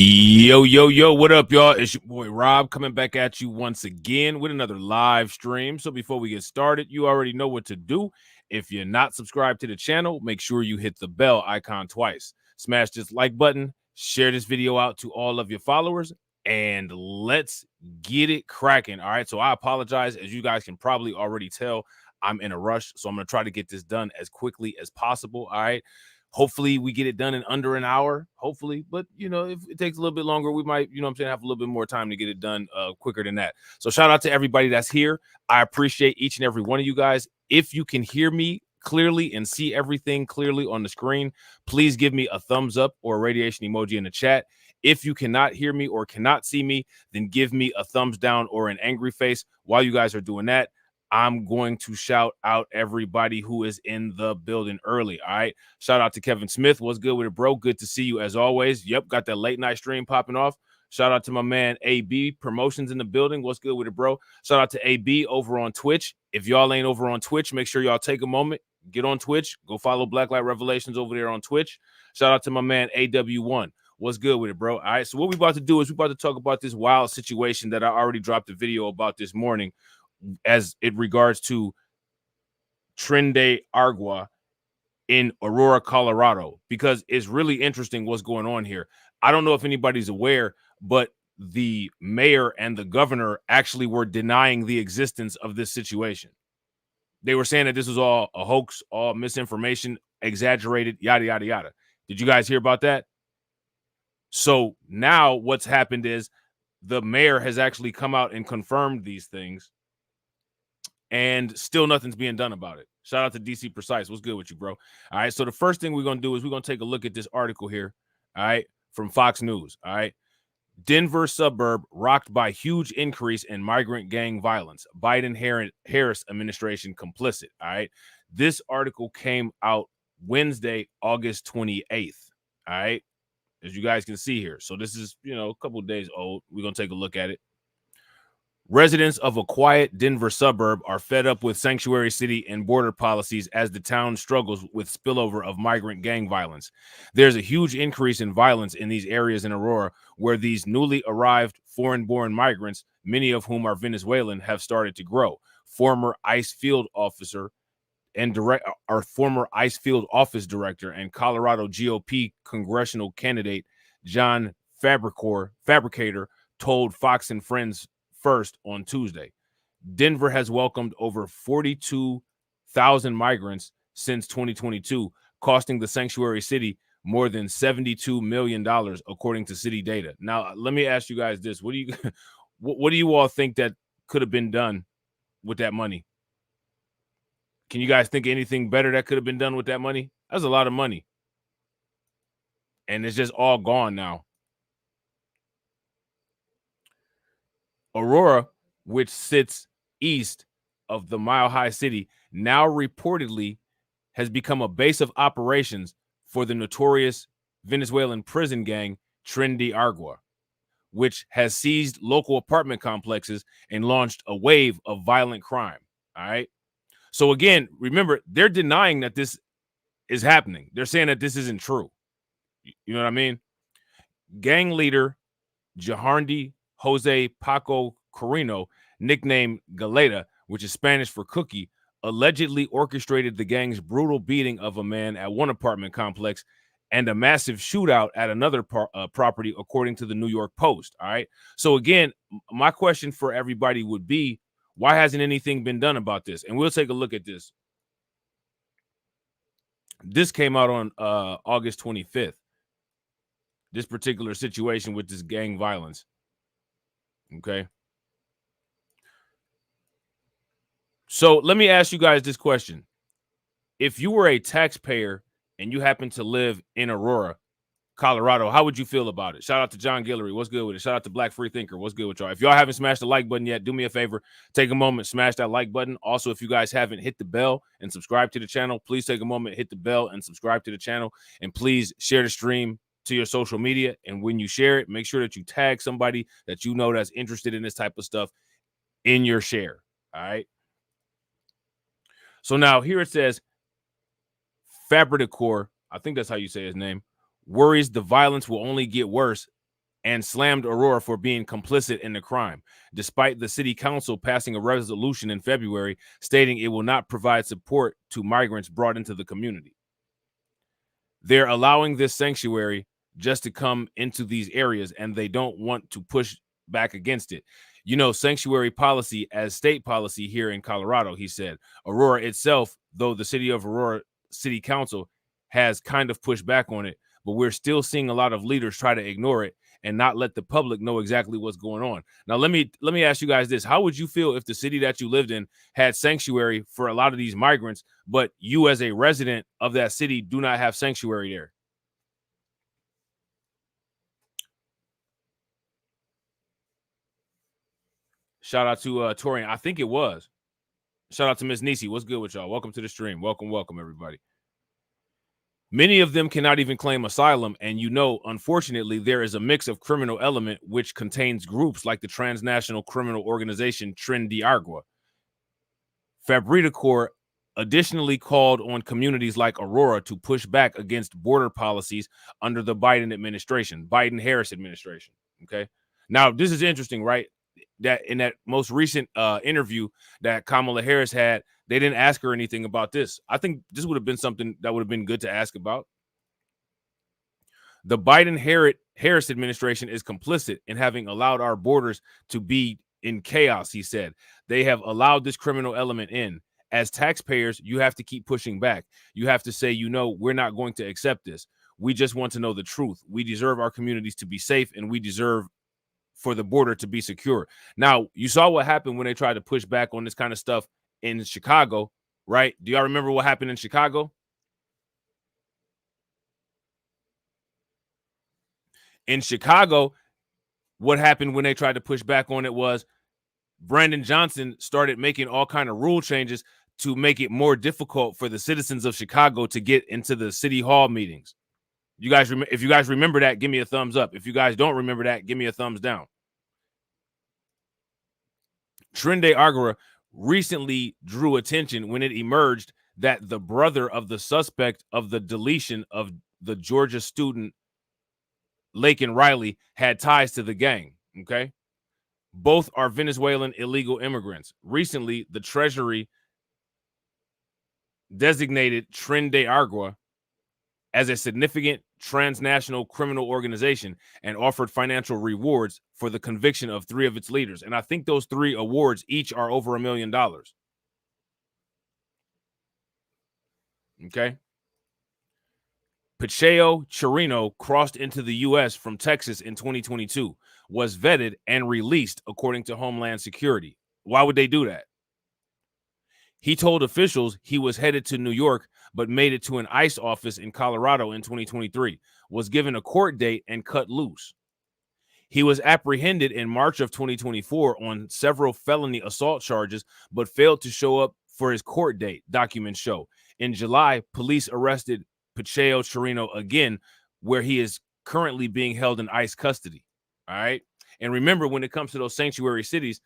Yo, what up, y'all? It's your boy Rob coming back at you once again with another live stream. So before we get started, you already know what to do. If you're not subscribed to the channel, make sure you hit the bell icon twice. Smash this like button, share this video out to all of your followers, and let's get it cracking. All right, so I apologize. As you guys can probably already tell, I'm in a rush, so I'm going to try to get this done as quickly as possible. All right. Hopefully we get it done in under an hour, hopefully. But, if it takes a little bit longer, we might, have a little bit more time to get it done quicker than that. So shout out to everybody that's here. I appreciate each and every one of you guys. If you can hear me clearly and see everything clearly on the screen, please give me a thumbs up or a radiation emoji in the chat. If you cannot hear me or cannot see me, then give me a thumbs down or an angry face. While you guys are doing that, I'm going to shout out everybody who is in the building early. All right. Shout out to Kevin Smith. What's good with it, bro? Good to see you as always. Yep. Got that late night stream popping off. Shout out to my man AB Promotions in the building. What's good with it, bro? Shout out to AB over on Twitch. If y'all ain't over on Twitch, make sure y'all take a moment, get on Twitch, go follow Blacklight Revelations over there on Twitch. Shout out to my man AW1. What's good with it, bro? All right. So what we about to do is we about to talk about this wild situation that I already dropped a video about this morning, as it regards to Tren De Aurgua in Aurora, Colorado, because it's really interesting what's going on here. I don't know if anybody's aware, but the mayor and the governor actually were denying the existence of this situation. They were saying that this was all a hoax, all misinformation, exaggerated, yada, yada, yada. Did you guys hear about that? So now what's happened is the mayor has actually come out and confirmed these things, and still nothing's being done about it. Shout out to DC Precise. What's good with you, bro? All right, so the first thing we're going to do is we're going to take a look at this article here, all right, from Fox News, all right? Denver suburb rocked by huge increase in migrant gang violence. Biden-Harris administration complicit, all right? This article came out Wednesday, August 28th, all right, as you guys can see here. So this is, a couple of days old. We're going to take a look at it. Residents of a quiet Denver suburb are fed up with sanctuary city and border policies as the town struggles with spillover of migrant gang violence. There's a huge increase in violence in these areas in Aurora, where these newly arrived foreign-born migrants, many of whom are Venezuelan, have started to grow. Former ICE field officer and former ICE field office director and Colorado GOP congressional candidate John Fabricator told Fox and Friends First on Tuesday. Denver has welcomed over 42,000 migrants since 2022, costing the sanctuary city more than $72 million, according to city data. Now, let me ask you guys this. What do you all think that could have been done with that money? Can you guys think of anything better that could have been done with that money? That's a lot of money. And it's just all gone now. Aurora, which sits east of the Mile High City, now reportedly has become a base of operations for the notorious Venezuelan prison gang Tren De Aurgua, which has seized local apartment complexes and launched a wave of violent crime. All right. So again, remember, they're denying that this is happening. They're saying that this isn't true. You know what I mean? Gang leader Jaharndi Jose Paco Corino, nicknamed Galeta, which is Spanish for cookie, allegedly orchestrated the gang's brutal beating of a man at one apartment complex and a massive shootout at another property, according to the New York Post. All right. So again, my question for everybody would be, why hasn't anything been done about this? And we'll take a look at this. This came out on August 25th. This particular situation with this gang violence. Okay. So let me ask you guys this question. If you were a taxpayer and you happen to live in Aurora, Colorado, how would you feel about it? Shout out to John Guillory. What's good with it? Shout out to Black Free Thinker. What's good with y'all? If y'all haven't smashed the like button yet, do me a favor. Take a moment, smash that like button. Also, if you guys haven't hit the bell and subscribe to the channel, please take a moment, hit the bell and subscribe to the channel. And please share the stream to your social media. And when you share it, make sure that you tag somebody that you know that's interested in this type of stuff in your share. All right. So now here it says, Fabricator, I think that's how you say his name, worries the violence will only get worse and slammed Aurora for being complicit in the crime, despite the city council passing a resolution in February stating it will not provide support to migrants brought into the community. They're allowing this sanctuary just to come into these areas, and they don't want to push back against it. You know, sanctuary policy as state policy here in Colorado, he said. Aurora itself, though the city of Aurora City Council has kind of pushed back on it, but we're still seeing a lot of leaders try to ignore it and not let the public know exactly what's going on. Now, let me ask you guys this. How would you feel if the city that you lived in had sanctuary for a lot of these migrants, but you as a resident of that city do not have sanctuary there? Shout out to Torian. I think it was. Shout out to Miss Nisi. What's good with y'all? Welcome to the stream. Welcome, everybody. Many of them cannot even claim asylum, and you know, unfortunately, there is a mix of criminal element which contains groups like the transnational criminal organization Tren De Aurgua. Fabricator additionally called on communities like Aurora to push back against border policies under the Biden-Harris administration. Okay. Now, this is interesting, right? That in that most recent interview that Kamala Harris had, they didn't ask her anything about this. I think this would have been something that would have been good to ask about. The Biden-Harris administration is complicit in having allowed our borders to be in chaos, he said. They have allowed this criminal element in. As taxpayers, you have to keep pushing back. You have to say, you know, we're not going to accept this. We just want to know the truth. We deserve our communities to be safe, and we deserve for the border to be secure. Now, you saw what happened when they tried to push back on this kind of stuff in Chicago, right? Do y'all remember what happened in Chicago? In Chicago, what happened when they tried to push back on it was Brandon Johnson started making all kind of rule changes to make it more difficult for the citizens of Chicago to get into the city hall meetings. You guys, if you guys remember that, give me a thumbs up. If you guys don't remember that, give me a thumbs down. Tren De Aurgua recently drew attention when it emerged that the brother of the suspect of the deletion of the Georgia student Laken Riley had ties to the gang. Okay. Both are Venezuelan illegal immigrants. Recently, the Treasury designated Tren De Aurgua as a significant transnational criminal organization and offered financial rewards for the conviction of 3 of its leaders. And I think those 3 awards each are over $1 million. Okay. Pacheco Chirino crossed into the U.S. from Texas in 2022, was vetted and released according to Homeland Security. Why would they do that? He told officials he was headed to New York, but made it to an ICE office in Colorado in 2023, was given a court date and cut loose. He was apprehended in March of 2024 on several felony assault charges, but failed to show up for his court date, documents show. In July, police arrested Pacheco Chirino again, where he is currently being held in ICE custody. All right. And remember, when it comes to those sanctuary cities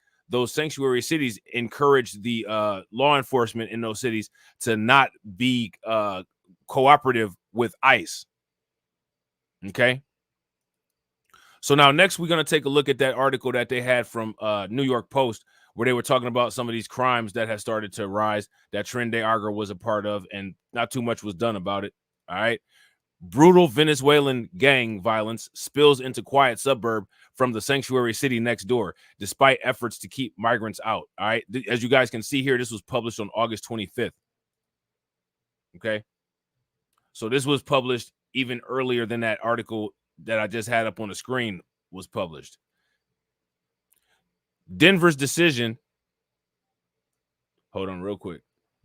encourage the law enforcement in those cities to not be cooperative with ICE. Okay. So now next we're going to take a look at that article that they had from New York Post, where they were talking about some of these crimes that have started to rise that Tren De Aurgua was a part of, and not too much was done about it. All right. Brutal Venezuelan gang violence spills into quiet suburb from the sanctuary city next door, despite efforts to keep migrants out. All right. As you guys can see here, this was published on August 25th. Okay. So this was published even earlier than that article that I just had up on the screen was published. Denver's decision. Hold on real quick.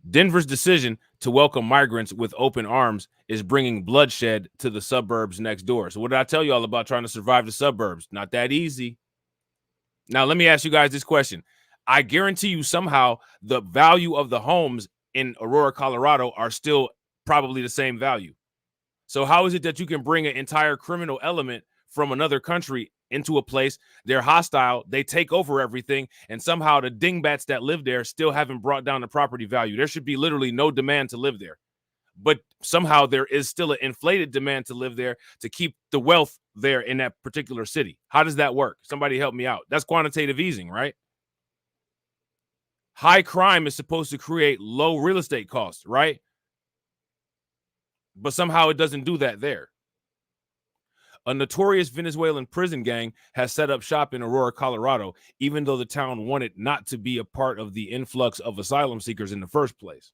Denver's decision to welcome migrants with open arms is bringing bloodshed to the suburbs next door. So what did I tell you all about trying to survive the suburbs? Not that easy. Now, let me ask you guys this question. I guarantee you somehow the value of the homes in Aurora, Colorado are still probably the same value. So how is it that you can bring an entire criminal element from another country into a place, they're hostile, they take over everything, and somehow the dingbats that live there still haven't brought down the property value? There should be literally no demand to live there. but somehow there is still an inflated demand to live there to keep the wealth there in that particular city. How does that work? Somebody help me out. That's quantitative easing, right? High crime is supposed to create low real estate costs, right? But somehow it doesn't do that there. A notorious Venezuelan prison gang has set up shop in Aurora, Colorado, even though the town wanted not to be a part of the influx of asylum seekers in the first place.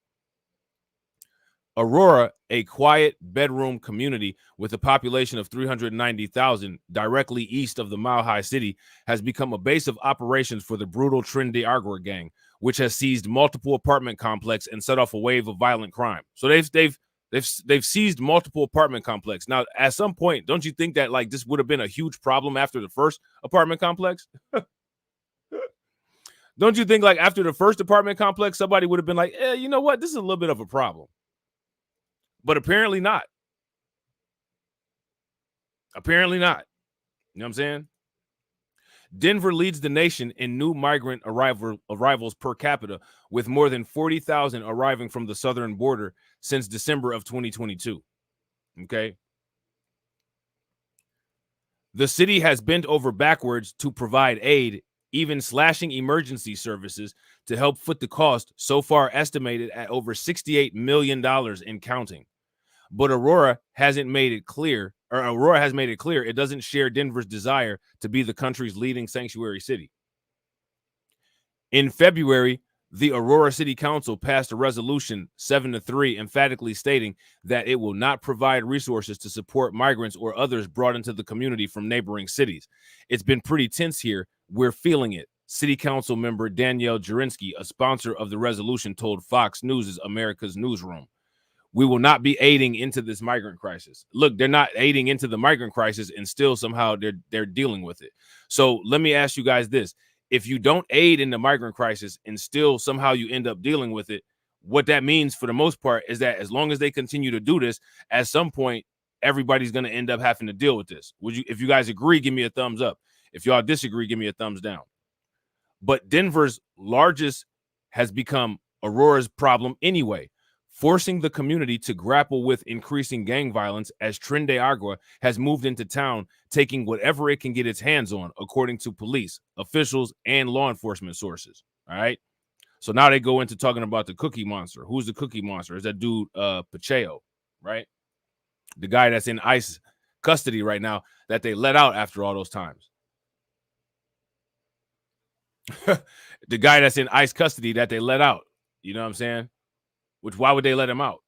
Aurora, a quiet bedroom community with a population of 390,000 directly east of the Mile High City, has become a base of operations for the brutal Tren De Aurgua gang, which has seized multiple apartment complexes and set off a wave of violent crime. So they've seized multiple apartment complexes. Now, at some point, don't you think that like this would have been a huge problem after the first apartment complex? Don't you think like after the first apartment complex, somebody would have been like, you know what? This is a little bit of a problem. But apparently not. Apparently not. You know what I'm saying? Denver leads the nation in new migrant arrivals per capita, with more than 40,000 arriving from the southern border since December of 2022. Okay. The city has bent over backwards to provide aid, even slashing emergency services to help foot the cost, so far estimated at over $68 million in counting. But Aurora has made it clear it doesn't share Denver's desire to be the country's leading sanctuary city. In February, the Aurora City Council passed a resolution 7-3, emphatically stating that it will not provide resources to support migrants or others brought into the community from neighboring cities. It's been pretty tense here. We're feeling it. City Council member Danielle Jurinsky, a sponsor of the resolution, told Fox News' America's Newsroom. We will not be aiding into this migrant crisis. Look, they're not aiding into the migrant crisis, and still somehow they're dealing with it. So let me ask you guys this. If you don't aid in the migrant crisis and still somehow you end up dealing with it, what that means for the most part is that as long as they continue to do this, at some point, everybody's going to end up having to deal with this. If you guys agree, give me a thumbs up. If y'all disagree, give me a thumbs down. But Denver's largest has become Aurora's problem anyway, forcing the community to grapple with increasing gang violence as Tren De Aurgua has moved into town, taking whatever it can get its hands on, according to police, officials, and law enforcement sources. All right. So now they go into talking about the Cookie Monster. Who's the Cookie Monster? Is that dude Pacheco, right? The guy that's in ICE custody right now that they let out after all those times. The guy that's in ICE custody that they let out. You know what I'm saying? Which, why would they let him out?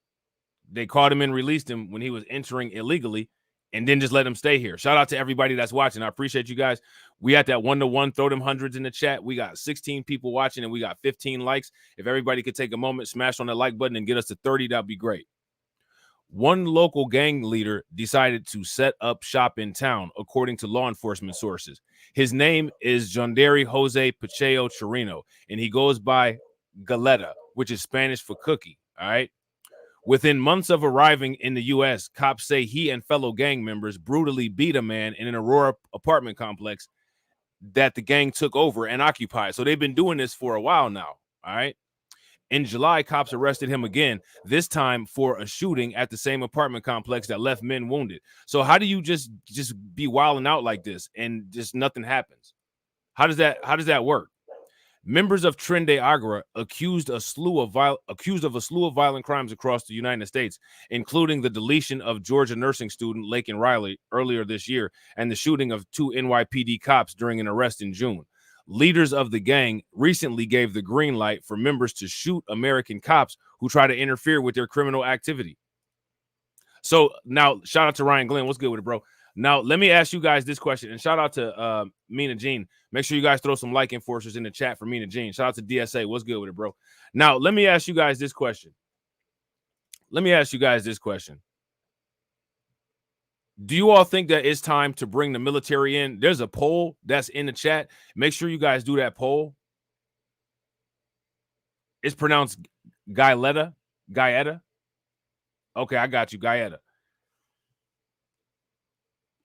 They caught him and released him when he was entering illegally and then just let him stay here. Shout out to everybody that's watching. I appreciate you guys. We at that 1-to-1. Throw them hundreds in the chat. We got 16 people watching and we got 15 likes. If everybody could take a moment, smash on the like button and get us to 30, that'd be great. One local gang leader decided to set up shop in town, according to law enforcement sources. His name is Jondari Jose Pacheco Chirino, and he goes by Galeta, which is Spanish for cookie. All right. Within months of arriving in the U.S., cops say he and fellow gang members brutally beat a man in an Aurora apartment complex that the gang took over and occupied. So they've been doing this for a while now. All right. In July, cops arrested him again, this time for a shooting at the same apartment complex that left men wounded. So how do you just be wilding out like this and just nothing happens? How does that work? Members of Tren De Aurgua accused of a slew of violent crimes across the United States, including the deletion of Georgia nursing student Laken Riley earlier this year and the shooting of 2 NYPD cops during an arrest in June. Leaders of the gang recently gave the green light for members to shoot American cops who try to interfere with their criminal activity. So now, shout out to Ryan Glenn. What's good with it, bro? Now, let me ask you guys this question, and shout out to Mina Jean. Make sure you guys throw some like enforcers in the chat for Mina Jean. Shout out to DSA. What's good with it, bro? Now, let me ask you guys this question. Do you all think that it's time to bring the military in? There's a poll that's in the chat. Make sure you guys do that poll. It's pronounced Gaeta. Okay, I got you, Gaeta.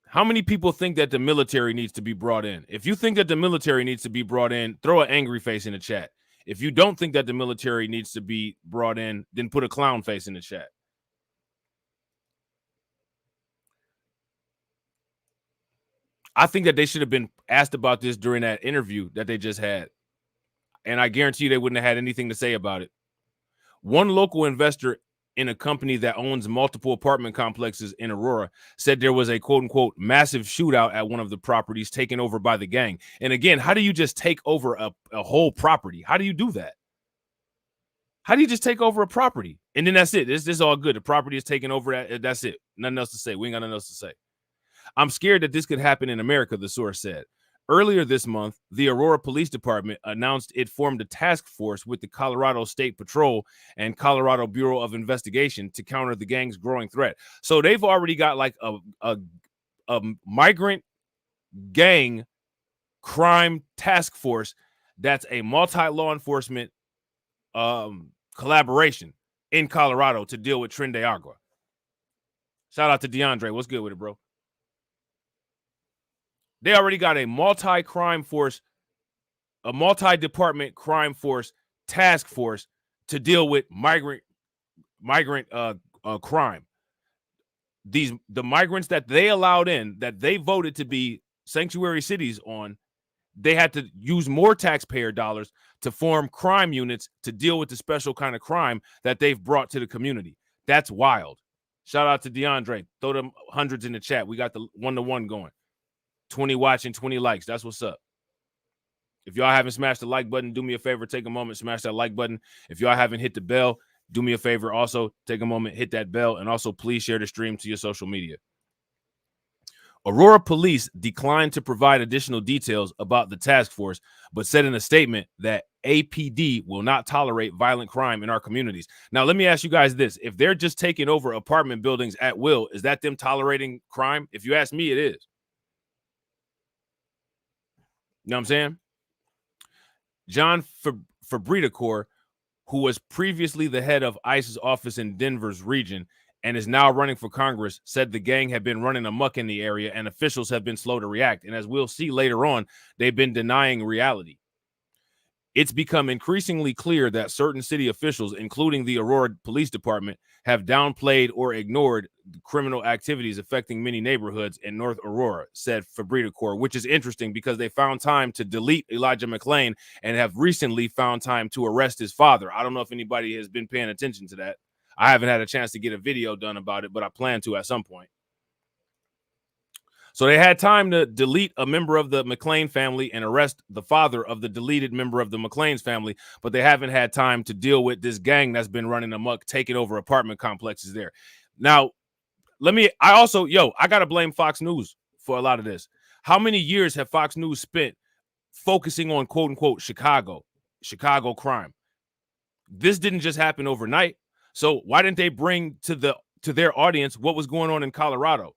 How many people think that the military needs to be brought in? If you think that the military needs to be brought in, throw an angry face in the chat. If you don't think that the military needs to be brought in, then put a clown face in the chat. I think that they should have been asked about this during that interview that they just had. And I guarantee you they wouldn't have had anything to say about it. One local investor in a company that owns multiple apartment complexes in Aurora said there was a quote unquote massive shootout at one of the properties taken over by the gang. And again, how do you just take over a whole property? How do you do that? How do you just take over a property? And then that's it. This is all good. The property is taken over. That's it. Nothing else to say. We ain't got nothing else to say. I'm scared that this could happen in America, the source said. Earlier this month, the Aurora Police Department announced it formed a task force with the Colorado State Patrol and Colorado Bureau of Investigation to counter the gang's growing threat. So they've already got like a migrant gang crime task force that's a multi-law enforcement collaboration in Colorado to deal with Tren De Aurgua. Shout out to DeAndre. What's good with it, bro? They already got a multi-crime force, a multi-department crime force task force to deal with migrant crime. The migrants that they allowed in, that they voted to be sanctuary cities on, they had to use more taxpayer dollars to form crime units to deal with the special kind of crime that they've brought to the community. That's wild. Shout out to DeAndre. Throw them hundreds in the chat. We got the 1-to-1 going. 20 watching, 20 likes. That's what's up. If y'all haven't smashed the like button, do me a favor, take a moment, smash that like button. If y'all haven't hit the bell, do me a favor, also take a moment, hit that bell, and also please share the stream to your social media. Aurora police declined to provide additional details about the task force, but said in a statement that APD will not tolerate violent crime in our communities. Now, let me ask you guys this. If they're just taking over apartment buildings at will, is that them tolerating crime? If you ask me, it is. You know what I'm saying? John Fabridacore, who was previously the head of ICE's office in Denver's region and is now running for Congress, said the gang had been running amok in the area and officials have been slow to react. And as we'll see later on, they've been denying reality. It's become increasingly clear that certain city officials, including the Aurora Police Department, have downplayed or ignored criminal activities affecting many neighborhoods in North Aurora, said Fabridacore, which is interesting because they found time to delete Elijah McClain and have recently found time to arrest his father. I don't know if anybody has been paying attention to that. I haven't had a chance to get a video done about it, but I plan to at some point. So they had time to delete a member of the McClain family and arrest the father of the deleted member of the McClain's family, but they haven't had time to deal with this gang that's been running amok, taking over apartment complexes there. Now, I got to blame Fox News for a lot of this. How many years have Fox News spent focusing on quote unquote Chicago crime? This didn't just happen overnight. So why didn't they bring to their audience what was going on in Colorado?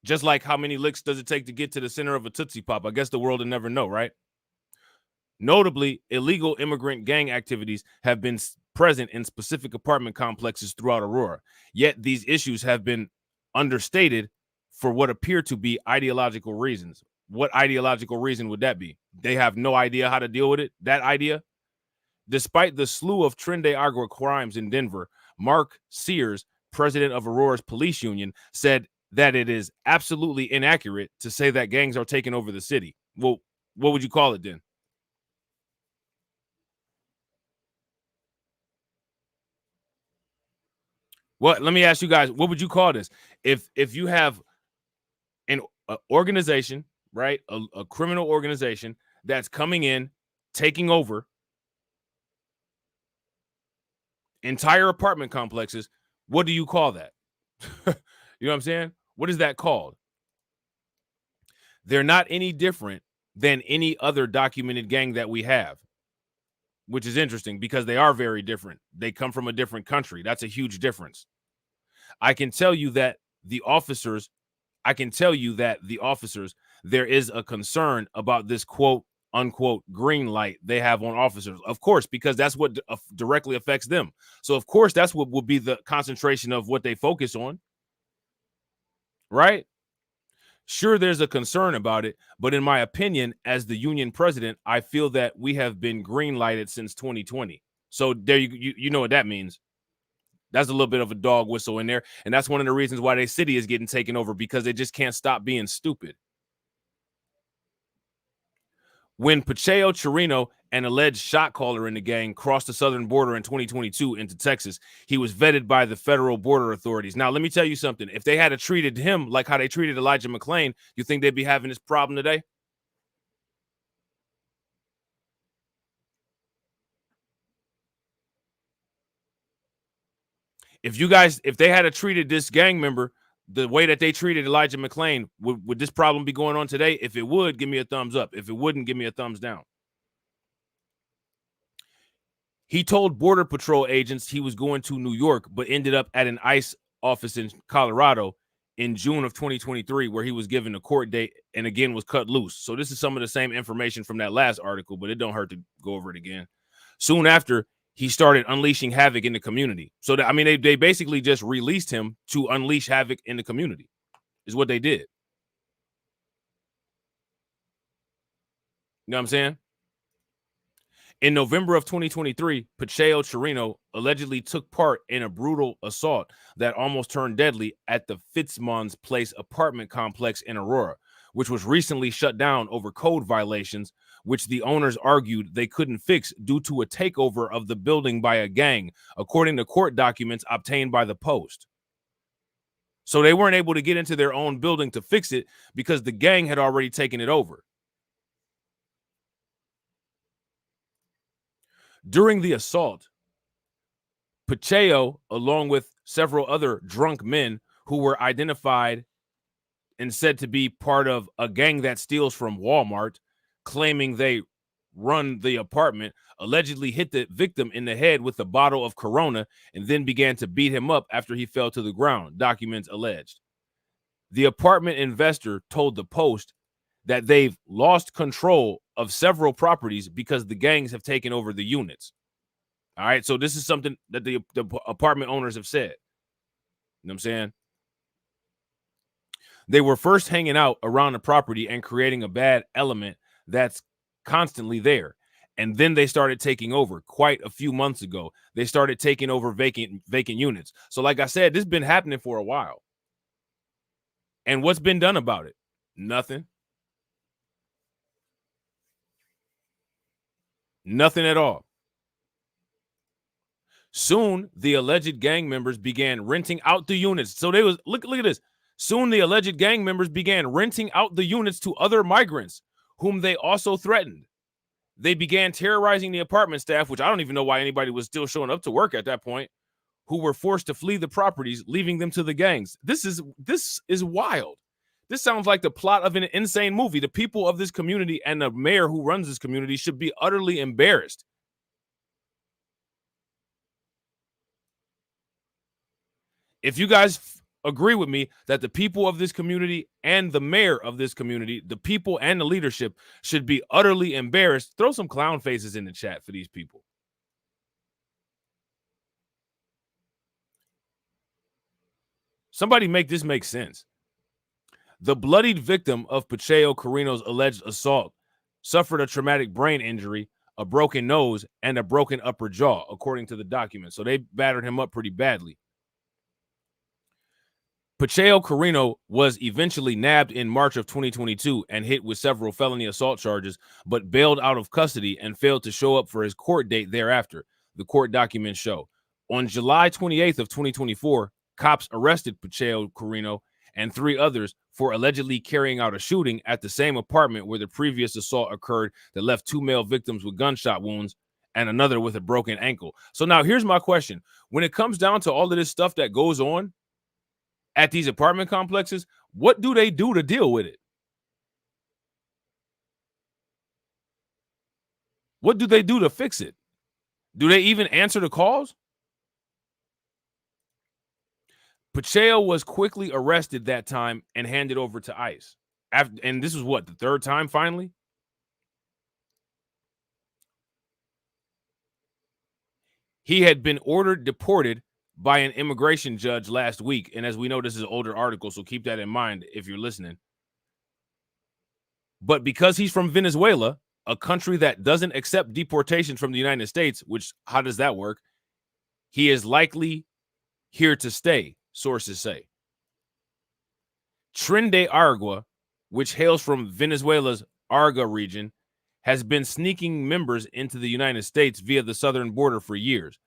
Just like how many licks does it take to get to the center of a Tootsie Pop? I guess the world will never know, right? Notably, illegal immigrant gang activities have been present in specific apartment complexes throughout Aurora. Yet these issues have been understated for what appear to be ideological reasons. What ideological reason would that be? They have no idea how to deal with it, that idea? Despite the slew of Tren De Aurgua crimes in Denver, Mark Sears, president of Aurora's police union, said that it is absolutely inaccurate to say that gangs are taking over the city. Well, what would you call it then? What? Let me ask you guys, what would you call this? If you have an organization, right, a criminal organization that's coming in, taking over entire apartment complexes, what do you call that? You know what I'm saying? What is that called? They're not any different than any other documented gang that we have, which is interesting because they are very different. They come from a different country. That's a huge difference. I can tell you that the officers, there is a concern about this quote unquote green light they have on officers, of course, because that's what directly affects them. So of course, that's what will be the concentration of what they focus on. Right? Sure, there's a concern about it, but in my opinion, as the union president, I feel that we have been green lighted since 2020. So there you know what that means. That's a little bit of a dog whistle in there. And that's one of the reasons why their city is getting taken over, because they just can't stop being stupid. When Pacheco Chirino, an alleged shot caller in the gang, crossed the southern border in 2022 into Texas, he was vetted by the federal border authorities. Now, let me tell you something. If they had treated him like how they treated Elijah McClain, you think they'd be having this problem today? If they had treated this gang member the way that they treated Elijah McClain, would this problem be going on today? If it would, give me a thumbs up. If it wouldn't, give me a thumbs down. He told Border Patrol agents he was going to New York, but ended up at an ICE office in Colorado in June of 2023, where he was given a court date and again was cut loose. So this is some of the same information from that last article, but it don't hurt to go over it again. Soon after, he started unleashing havoc in the community. So that, I mean, they basically just released him to unleash havoc in the community, is what they did. You know what I'm saying? In November of 2023, Pacheco Chirino allegedly took part in a brutal assault that almost turned deadly at the Fitzmons Place apartment complex in Aurora, which was recently shut down over code violations, which the owners argued they couldn't fix due to a takeover of the building by a gang, according to court documents obtained by the Post. So they weren't able to get into their own building to fix it because the gang had already taken it over. During the assault, Pacheco, along with several other drunk men who were identified and said to be part of a gang that steals from Walmart, claiming they run the apartment, allegedly hit the victim in the head with a bottle of Corona and then began to beat him up after he fell to the ground, documents alleged. The apartment investor told the Post that they've lost control of several properties because the gangs have taken over the units. All right, so this is something that the apartment owners have said. You know what I'm saying? They were first hanging out around the property and creating a bad element that's constantly there. And then they started taking over quite a few months ago. They started taking over vacant units. So like I said, this has been happening for a while. And what's been done about it? Nothing. Nothing at all. Soon, the alleged gang members began renting out the units. So they was, look at this. Soon, the alleged gang members began renting out the units to other migrants, whom they also threatened. They began terrorizing the apartment staff, which I don't even know why anybody was still showing up to work at that point, who were forced to flee the properties, leaving them to the gangs. This is wild. This sounds like the plot of an insane movie. The people of this community and the mayor who runs this community should be utterly embarrassed. If you guys agree with me that the people of this community and the mayor of this community, the people and the leadership should be utterly embarrassed, throw some clown faces in the chat for these people. Somebody make this make sense. The bloodied victim of Pacheco Chirino's alleged assault suffered a traumatic brain injury, a broken nose, and a broken upper jaw, according to the document. So they battered him up pretty badly. Pacheco Chirino was eventually nabbed in March of 2022 and hit with several felony assault charges, but bailed out of custody and failed to show up for his court date thereafter, the court documents show. On July 28th of 2024, cops arrested Pacheco Chirino and 3 others for allegedly carrying out a shooting at the same apartment where the previous assault occurred that left 2 male victims with gunshot wounds and another with a broken ankle. So now here's my question. When it comes down to all of this stuff that goes on at these apartment complexes, what do they do to deal with it? What do they do to fix it? Do they even answer the calls? Pacheco was quickly arrested that time and handed over to ICE. And this was what, the 3rd time finally? He had been ordered deported by an immigration judge last week. And as we know, this is an older article, so keep that in mind if you're listening. But because he's from Venezuela, a country that doesn't accept deportation from the United States, which, how does that work? He is likely here to stay, sources say. Tren De Aurgua, which hails from Venezuela's Arga region, has been sneaking members into the United States via the southern border for years.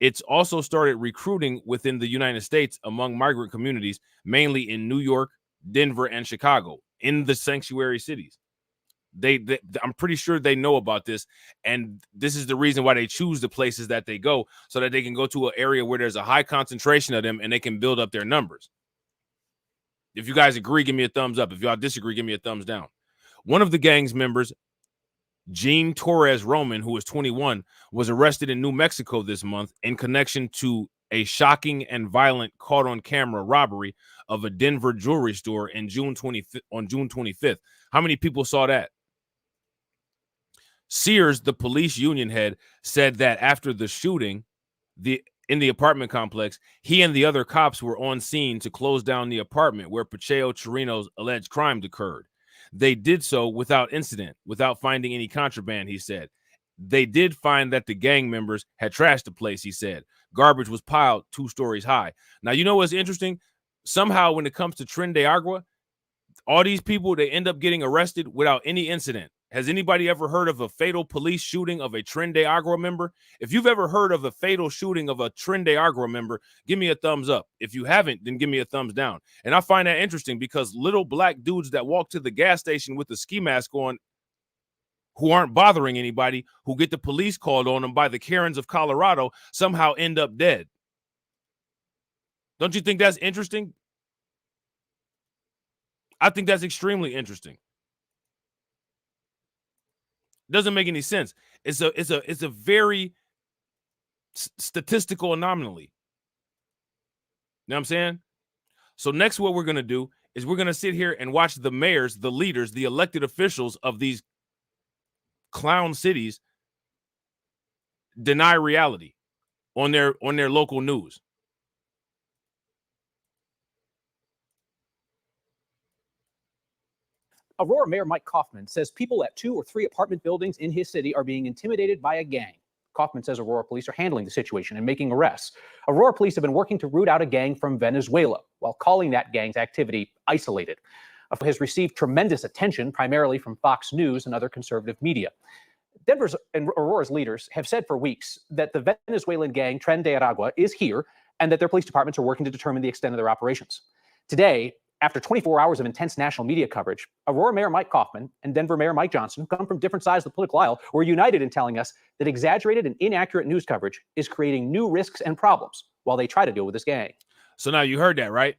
It's also started recruiting within the United States among migrant communities, mainly in New York, Denver, and Chicago, in the sanctuary cities. I'm pretty sure they know about this, and this is the reason why they choose the places that they go, so that they can go to an area where there's a high concentration of them and they can build up their numbers. If you guys agree, give me a thumbs up. If y'all disagree, give me a thumbs down. One of the gang's members, Gene Torres Roman, who is 21, was arrested in New Mexico this month in connection to a shocking and violent caught-on-camera robbery of a Denver jewelry store on June 25th. How many people saw that? Sears, the police union head, said that after the shooting in the apartment complex, he and the other cops were on scene to close down the apartment where Pacheco Chirino's alleged crime occurred. They did so without incident, without finding any contraband, he said. They did find that the gang members had trashed the place, he said. Garbage was piled 2 stories high. Now, you know what's interesting? Somehow, when it comes to Tren De Aurgua, all these people, they end up getting arrested without any incident. Has anybody ever heard of a fatal police shooting of a Tren De Aurgua member? If you've ever heard of a fatal shooting of a Tren De Aurgua member, give me a thumbs up. If you haven't, then give me a thumbs down. And I find that interesting because little black dudes that walk to the gas station with the ski mask on, who aren't bothering anybody, who get the police called on them by the Karens of Colorado, somehow end up dead. Don't you think that's interesting? I think that's extremely interesting. Doesn't make any sense. It's a very statistical anomaly. You know what I'm saying? So next, what we're going to do is we're going to sit here and watch the mayors, the leaders, the elected officials of these clown cities deny reality on their local news. Aurora Mayor Mike Kaufman says people at 2 or 3 apartment buildings in his city are being intimidated by a gang. Kaufman says Aurora police are handling the situation and making arrests. Aurora police have been working to root out a gang from Venezuela, while calling that gang's activity isolated. Has received tremendous attention, primarily from Fox News and other conservative media. Denver's and Aurora's leaders have said for weeks that the Venezuelan gang Tren De Aurgua is here and that their police departments are working to determine the extent of their operations. Today, after 24 hours of intense national media coverage, Aurora Mayor Mike Kaufman and Denver Mayor Mike Johnson, who come from different sides of the political aisle, were united in telling us that exaggerated and inaccurate news coverage is creating new risks and problems while they try to deal with this gang. So now you heard that, right?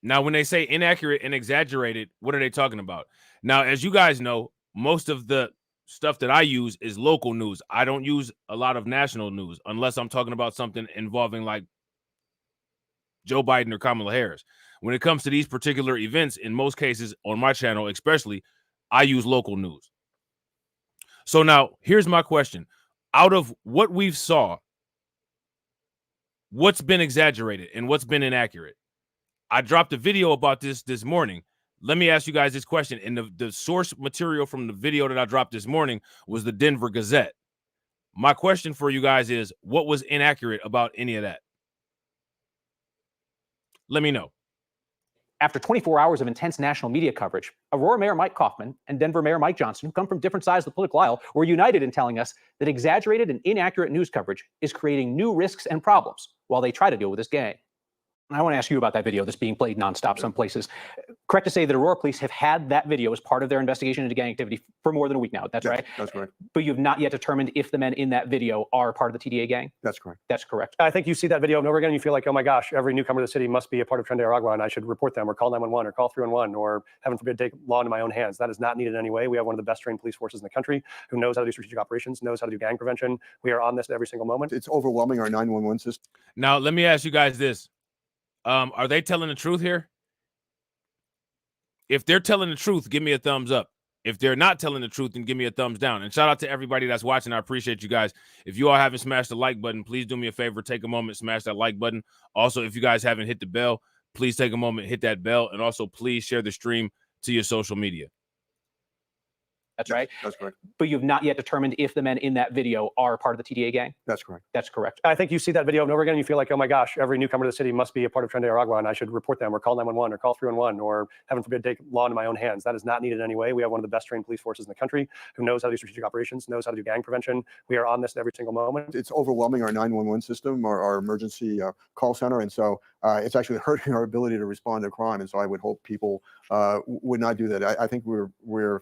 Now, when they say inaccurate and exaggerated, what are they talking about? Now, as you guys know, most of the stuff that I use is local news. I don't use a lot of national news unless I'm talking about something involving like Joe Biden or Kamala Harris. When it comes to these particular events, in most cases on my channel, especially, I use local news. So now here's my question. Out of what we've saw, what's been exaggerated and what's been inaccurate? I dropped a video about this morning. Let me ask you guys this question. And the source material from the video that I dropped this morning was the Denver Gazette. My question for you guys is, what was inaccurate about any of that? Let me know. After 24 hours of intense national media coverage, Aurora Mayor Mike Kaufman and Denver Mayor Mike Johnson, who come from different sides of the political aisle, were united in telling us that exaggerated and inaccurate news coverage is creating new risks and problems while they try to deal with this gang. I want to ask you about that video that's being played nonstop some places. Correct to say that Aurora police have had that video as part of their investigation into gang activity for more than a week now. That's right? That's correct. But you've not yet determined if the men in that video are part of the TDA gang? That's correct. That's correct. I think you see that video over and over again and you feel like, oh my gosh, every newcomer to the city must be a part of Tren De Aurgua and I should report them or call 911 or call 311 or, heaven forbid, take law into my own hands. That is not needed in any way. We have one of the best trained police forces in the country who knows how to do strategic operations, knows how to do gang prevention. We are on this every single moment. It's overwhelming, our 911 system. Now, let me ask you guys this. Are they telling the truth here? If they're telling the truth, give me a thumbs up. If they're not telling the truth, then give me a thumbs down. And shout out to everybody that's watching. I appreciate you guys. If you all haven't smashed the like button, please do me a favor. Take a moment, smash that like button. Also, if you guys haven't hit the bell, please take a moment, hit that bell. And also, please share the stream to your social media. That's right. That's correct. But you've not yet determined if the men in that video are part of the TDA gang? That's correct. That's correct. I think you see that video over and over again, and you feel like, oh my gosh, every newcomer to the city must be a part of Tren De Aurgua, and I should report them or call 911 or call 311 or, heaven forbid, take law into my own hands. That is not needed in any way. We have one of the best trained police forces in the country who knows how to do strategic operations, knows how to do gang prevention. We are on this every single moment. It's overwhelming our 911 system, our emergency call center, and so it's actually hurting our ability to respond to crime. And so I would hope people would not do that. I think we're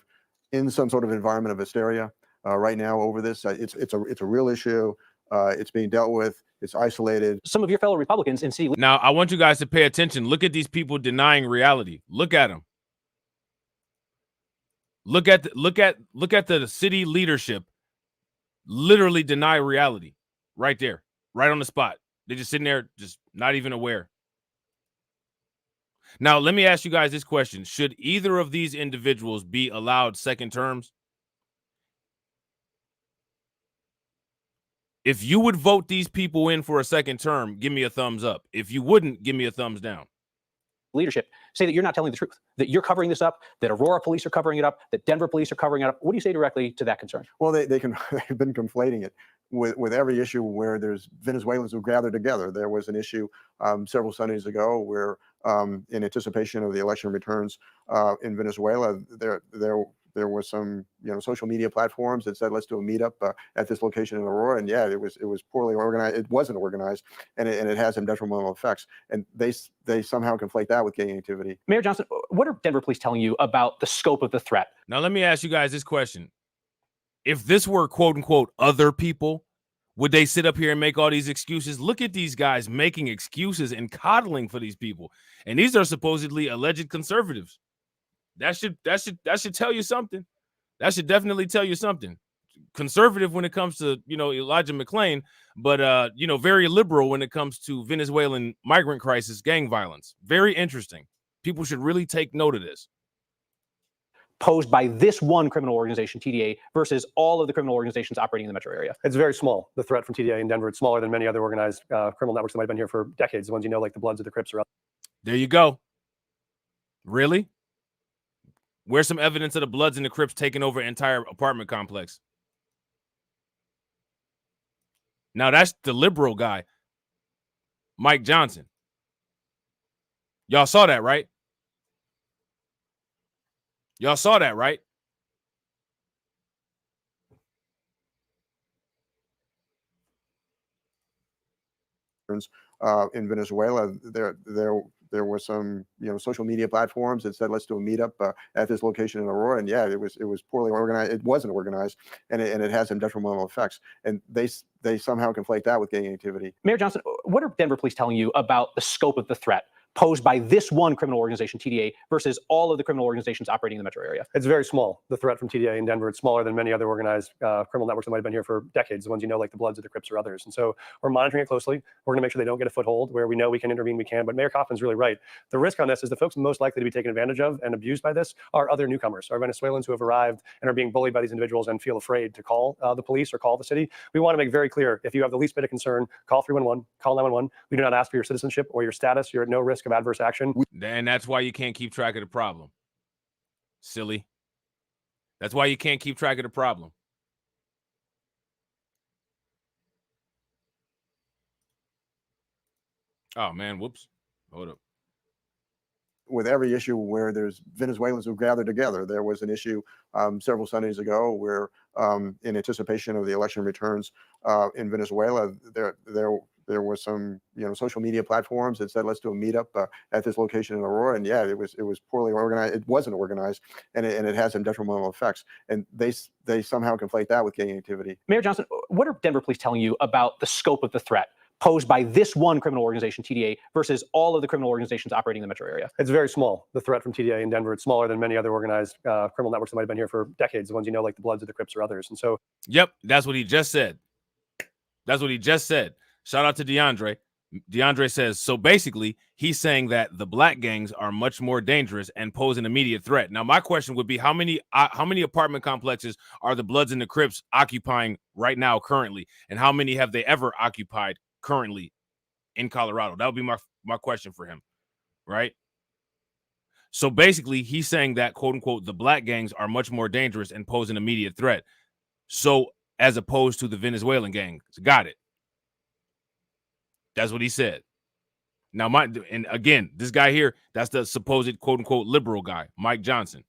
in some sort of environment of hysteria right now over this. It's a real issue. It's being dealt with. It's isolated. Some of your fellow Republicans in city Now, I want you guys to pay attention. Look at these people denying reality. Look at them. Look at the city leadership literally deny reality right there, right on the spot. They're just sitting there, just not even aware. Now, let me ask you guys this question. Should either of these individuals be allowed second terms? If you would vote these people in for a second term, give me a thumbs up. If you wouldn't, give me a thumbs down. leadership say that you're not telling the truth, that you're covering this up, that Aurora police are covering it up, that Denver police are covering it up. What do you say directly to that concern? Well, they've been conflating it with every issue where there's Venezuelans who gather together. There was an issue several Sundays ago where, in anticipation of the election returns in Venezuela, there was some social media platforms that said, let's do a meetup at this location in Aurora. And yeah, it was poorly organized. It wasn't organized, and it has some detrimental effects. And they somehow conflate that with gang activity. Mayor Johnson, what are Denver police telling you about the scope of the threat? Now, let me ask you guys this question. If this were quote unquote other people, would they sit up here and make all these excuses? Look at these guys making excuses and coddling for these people. And these are supposedly alleged conservatives. That should tell you something. That should definitely tell you something. Conservative when it comes to, Elijah McClain, but, very liberal when it comes to Venezuelan migrant crisis, gang violence. Very interesting. People should really take note of this. Posed by this one criminal organization, TDA, versus all of the criminal organizations operating in the metro area? It's very small, the threat from TDA in Denver. It's smaller than many other organized criminal networks that might have been here for decades, the ones like the Bloods or the Crips or others. There you go. Really? Where's some evidence of the Bloods and the Crips taking over an entire apartment complex? Now, that's the liberal guy, Mike Johnson. Y'all saw that, right? Y'all saw that, right? In Venezuela, there were some social media platforms that said, let's do a meetup at this location in Aurora. And yeah, it was poorly organized. It wasn't organized, and it has some detrimental effects. And they somehow conflate that with gang activity. Mayor Johnson, what are Denver police telling you about the scope of the threat posed by this one criminal organization, TDA, versus all of the criminal organizations operating in the metro area? It's very small, the threat from TDA in Denver. It's smaller than many other organized criminal networks that might have been here for decades, the ones like the Bloods or the Crips or others. And so we're monitoring it closely. We're going to make sure they don't get a foothold. Where we know we can intervene, we can. But Mayor Kaufman's really right. The risk on this is the folks most likely to be taken advantage of and abused by this are other newcomers, are Venezuelans who have arrived and are being bullied by these individuals and feel afraid to call the police or call the city. We want to make very clear, if you have the least bit of concern, call 311, call 911. We do not ask for your citizenship or your status. You're at no risk of adverse action. And that's why you can't keep track of the problem. Silly. That's why you can't keep track of the problem. Oh, man. Whoops. Hold up. With every issue where there's Venezuelans who gather together. There was an issue several Sundays ago where, in anticipation of the election returns in Venezuela, there was some social media platforms that said, let's do a meetup at this location in Aurora. And yeah, it was poorly organized. It wasn't organized, and it has some detrimental effects. And they somehow conflate that with gang activity. Mayor Johnson, what are Denver police telling you about the scope of the threat posed by this one criminal organization, TDA, versus all of the criminal organizations operating in the metro area? It's very small, the threat from TDA in Denver. It's smaller than many other organized criminal networks that might have been here for decades, the ones like the Bloods or the Crips or others. And so, yep, that's what he just said. That's what he just said. Shout out to DeAndre. DeAndre says, so basically, he's saying that the black gangs are much more dangerous and pose an immediate threat. Now, my question would be, how many apartment complexes are the Bloods and the Crips occupying right now currently? And how many have they ever occupied currently in Colorado? That would be my question for him, right? So basically, he's saying that, quote unquote, the black gangs are much more dangerous and pose an immediate threat. So as opposed to the Venezuelan gang. Got it. That's what he said. Now, and again, this guy here, that's the supposed quote unquote liberal guy, Mike Johnson.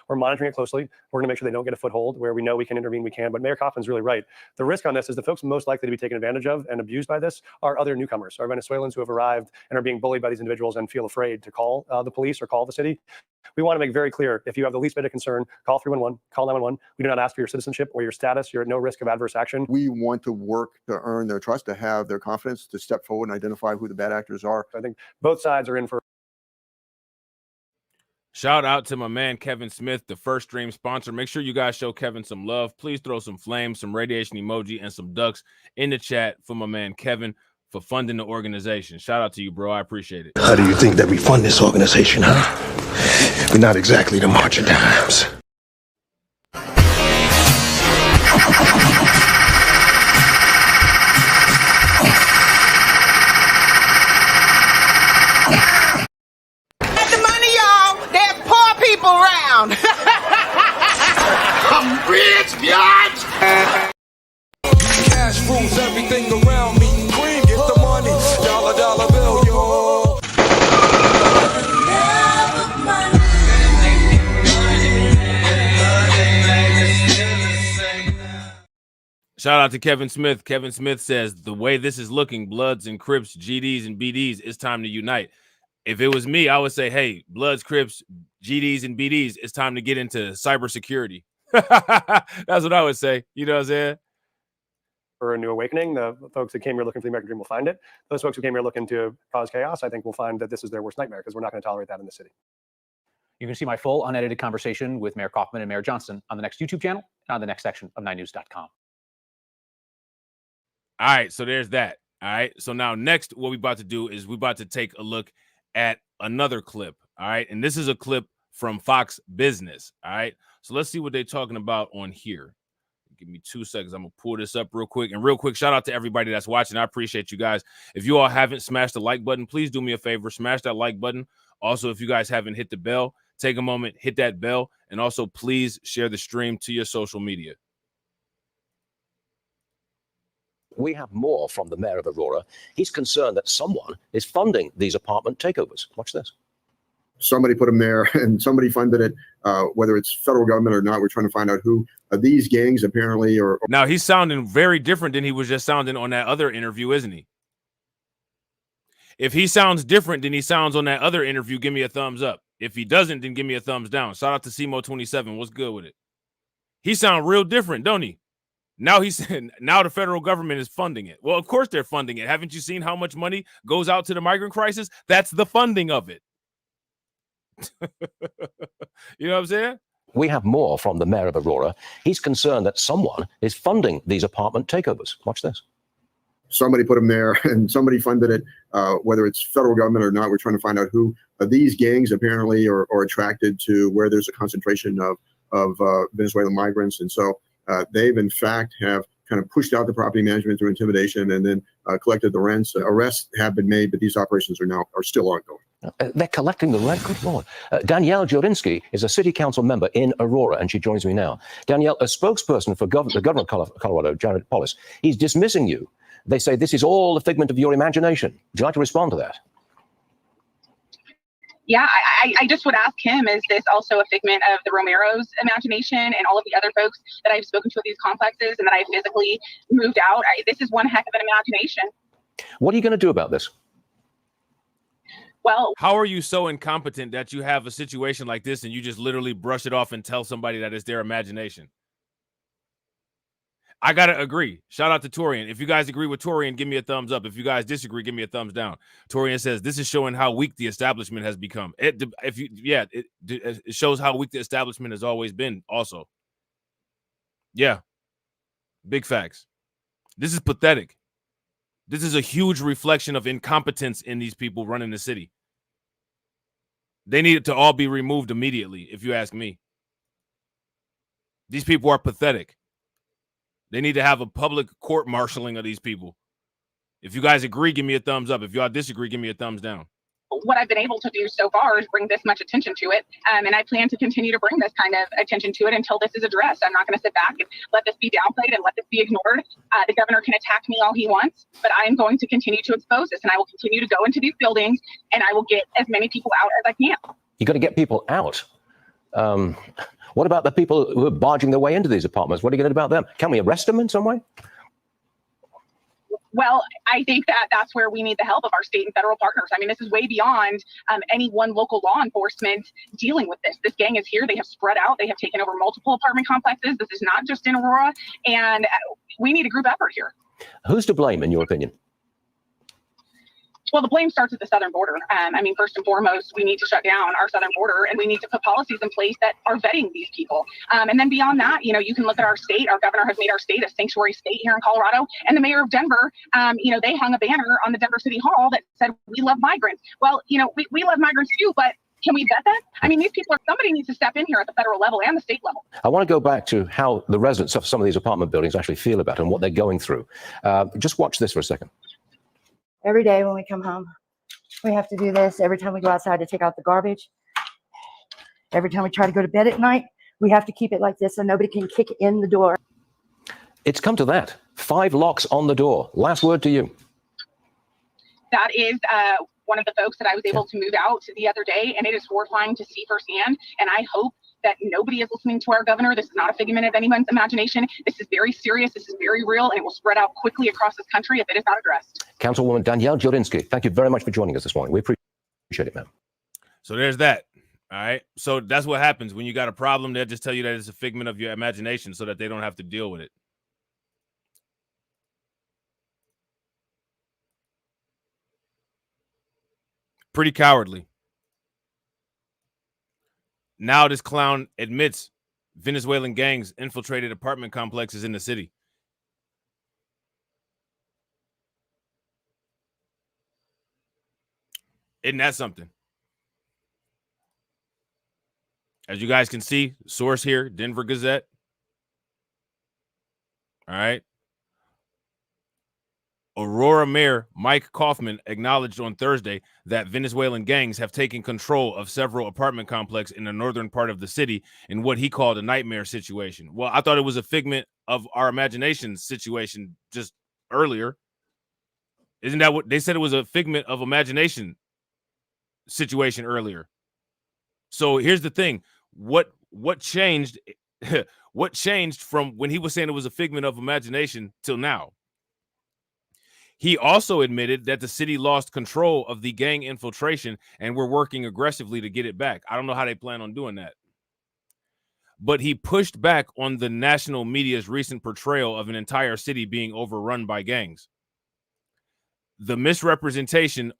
We're monitoring it closely. We're going to make sure they don't get a foothold. Where we know we can intervene, we can. But Mayor Kaufman's really right. The risk on this is the folks most likely to be taken advantage of and abused by this are other newcomers, are Venezuelans who have arrived and are being bullied by these individuals and feel afraid to call the police or call the city. We want to make very clear, if you have the least bit of concern, call 311, call 911. We do not ask for your citizenship or your status. You're at no risk of adverse action. We want to work to earn their trust, to have their confidence, to step forward and identify who the bad actors are. I think both sides are in for. Shout out to my man, Kevin Smith, the first stream sponsor. Make sure you guys show Kevin some love. Please throw some flames, some radiation emoji, and some ducks in the chat for my man, Kevin, for funding the organization. Shout out to you, bro. I appreciate it. How do you think that we fund this organization, huh? We're not exactly the March of Dimes. Around. I'm rich, biatch. Cash rules everything around me. Queen, get the money. Dollar, dollar bill, yo. Shout out to Kevin Smith. Kevin Smith says, the way this is looking, Bloods and Crips, GDs and BDs, it's time to unite. If it was me, I would say, hey, Bloods, Crips, GDs, and BDs, it's time to get into cybersecurity. That's what I would say. You know what I'm saying? For a new awakening, the folks that came here looking for the American dream will find it. Those folks who came here looking to cause chaos, I think will find that this is their worst nightmare, because we're not going to tolerate that in the city. You can see my full unedited conversation with Mayor Kaufman and Mayor Johnson on the next YouTube channel and on the next section of 9news.com. All right, so there's that. All right, so now next, what we're about to do is we're about to take a look at another clip. All right, and this is a clip from Fox Business. All right, so let's see what they're talking about on here. Give me 2 seconds. I'm gonna pull this up real quick. And real quick, shout out to everybody that's watching. I appreciate you guys. If you all haven't smashed the like button, please do me a favor, smash that like button. Also, if you guys haven't hit the bell, take a moment, hit that bell, and also please share the stream to your social media. We have more from the mayor of Aurora. He's concerned that someone is funding these apartment takeovers. Watch this. Somebody put them there and somebody funded it, whether it's federal government or not. We're trying to find out who these gangs apparently are. Now, he's sounding very different than he was just sounding on that other interview, isn't he? If he sounds different than he sounds on that other interview, give me a thumbs up. If he doesn't, then give me a thumbs down. Shout out to Simo27. What's good with it? He sound real different, don't he? Now he said, now the federal government is funding it. Well, of course they're funding it. Haven't you seen how much money goes out to the migrant crisis? That's the funding of it. You know what I'm saying? We have more from the mayor of Aurora. He's concerned that someone is funding these apartment takeovers. Watch this. Somebody put them there and somebody funded it, whether it's federal government or not. We're trying to find out who these gangs apparently are attracted to where there's a concentration of Venezuelan migrants. And so they've, in fact, have kind of pushed out the property management through intimidation and then collected the rents. Arrests have been made, but these operations are still ongoing. They're collecting the rent. Good Lord. Danielle Jurinsky is a city council member in Aurora, and she joins me now. Danielle, a spokesperson for the governor of Colorado, Jared Polis, he's dismissing you. They say this is all a figment of your imagination. Would you like to respond to that? Yeah, I just would ask him, is this also a figment of the Romero's imagination and all of the other folks that I've spoken to at these complexes and that I physically moved out? This is one heck of an imagination. What are you going to do about this? Well, how are you so incompetent that you have a situation like this and you just literally brush it off and tell somebody that it's their imagination? I got to agree. Shout out to Torian. If you guys agree with Torian, give me a thumbs up. If you guys disagree, give me a thumbs down. Torian says, this is showing how weak the establishment has become. It shows how weak the establishment has always been also. Yeah. Big facts. This is pathetic. This is a huge reflection of incompetence in these people running the city. They need to all be removed immediately, if you ask me. These people are pathetic. They need to have a public court martialing of these people. If you guys agree, give me a thumbs up. If y'all disagree, give me a thumbs down. What I've been able to do so far is bring this much attention to it. And I plan to continue to bring this kind of attention to it until this is addressed. I'm not going to sit back and let this be downplayed and let this be ignored. The governor can attack me all he wants, but I am going to continue to expose this, and I will continue to go into these buildings, and I will get as many people out as I can. You got to get people out. What about the people who are barging their way into these apartments? What are you going to do about them? Can we arrest them in some way? Well, I think that that's where we need the help of our state and federal partners. I mean, this is way beyond any one local law enforcement dealing with this. This gang is here. They have spread out. They have taken over multiple apartment complexes. This is not just in Aurora. And we need a group effort here. Who's to blame, in your opinion? Well, the blame starts at the southern border. I mean, first and foremost, we need to shut down our southern border, and we need to put policies in place that are vetting these people. And then beyond that, you know, you can look at our state. Our governor has made our state a sanctuary state here in Colorado, and the mayor of Denver, you know, they hung a banner on the Denver City Hall that said, "We love migrants." Well, you know, we love migrants too, but can we vet that? I mean, these people somebody needs to step in here at the federal level and the state level. I want to go back to how the residents of some of these apartment buildings actually feel about it and what they're going through. Just watch this for a second. Every day when we come home, we have to do this. Every time we go outside to take out the garbage, every time we try to go to bed at night, we have to keep it like this so nobody can kick in the door. It's come to that. 5 locks on the door. Last word to you. That is one of the folks that I was able to move out the other day, and it is horrifying to see firsthand. And I hope that nobody is listening to our governor. This is not a figment of anyone's imagination. This is very serious. This is very real, and it will spread out quickly across this country if it is not addressed. Councilwoman Danielle Jodinski, thank you very much for joining us this morning. We appreciate it, ma'am. So there's that. All right. So that's what happens when you got a problem. They'll just tell you that it's a figment of your imagination so that they don't have to deal with it. Pretty cowardly. Now this clown admits Venezuelan gangs infiltrated apartment complexes in the city. Isn't that something? As you guys can see, source here, Denver Gazette. All right. Aurora Mayor Mike Kaufman acknowledged on Thursday that Venezuelan gangs have taken control of several apartment complexes in the northern part of the city in what he called a nightmare situation. Well, I thought it was a figment of our imagination situation just earlier. Isn't that what they said? It was a figment of imagination situation earlier. So here's the thing. What changed? What changed from when he was saying it was a figment of imagination till now? He also admitted that the city lost control of the gang infiltration and we're working aggressively to get it back. I don't know how they plan on doing that. But he pushed back on the national media's recent portrayal of an entire city being overrun by gangs. The misrepresentation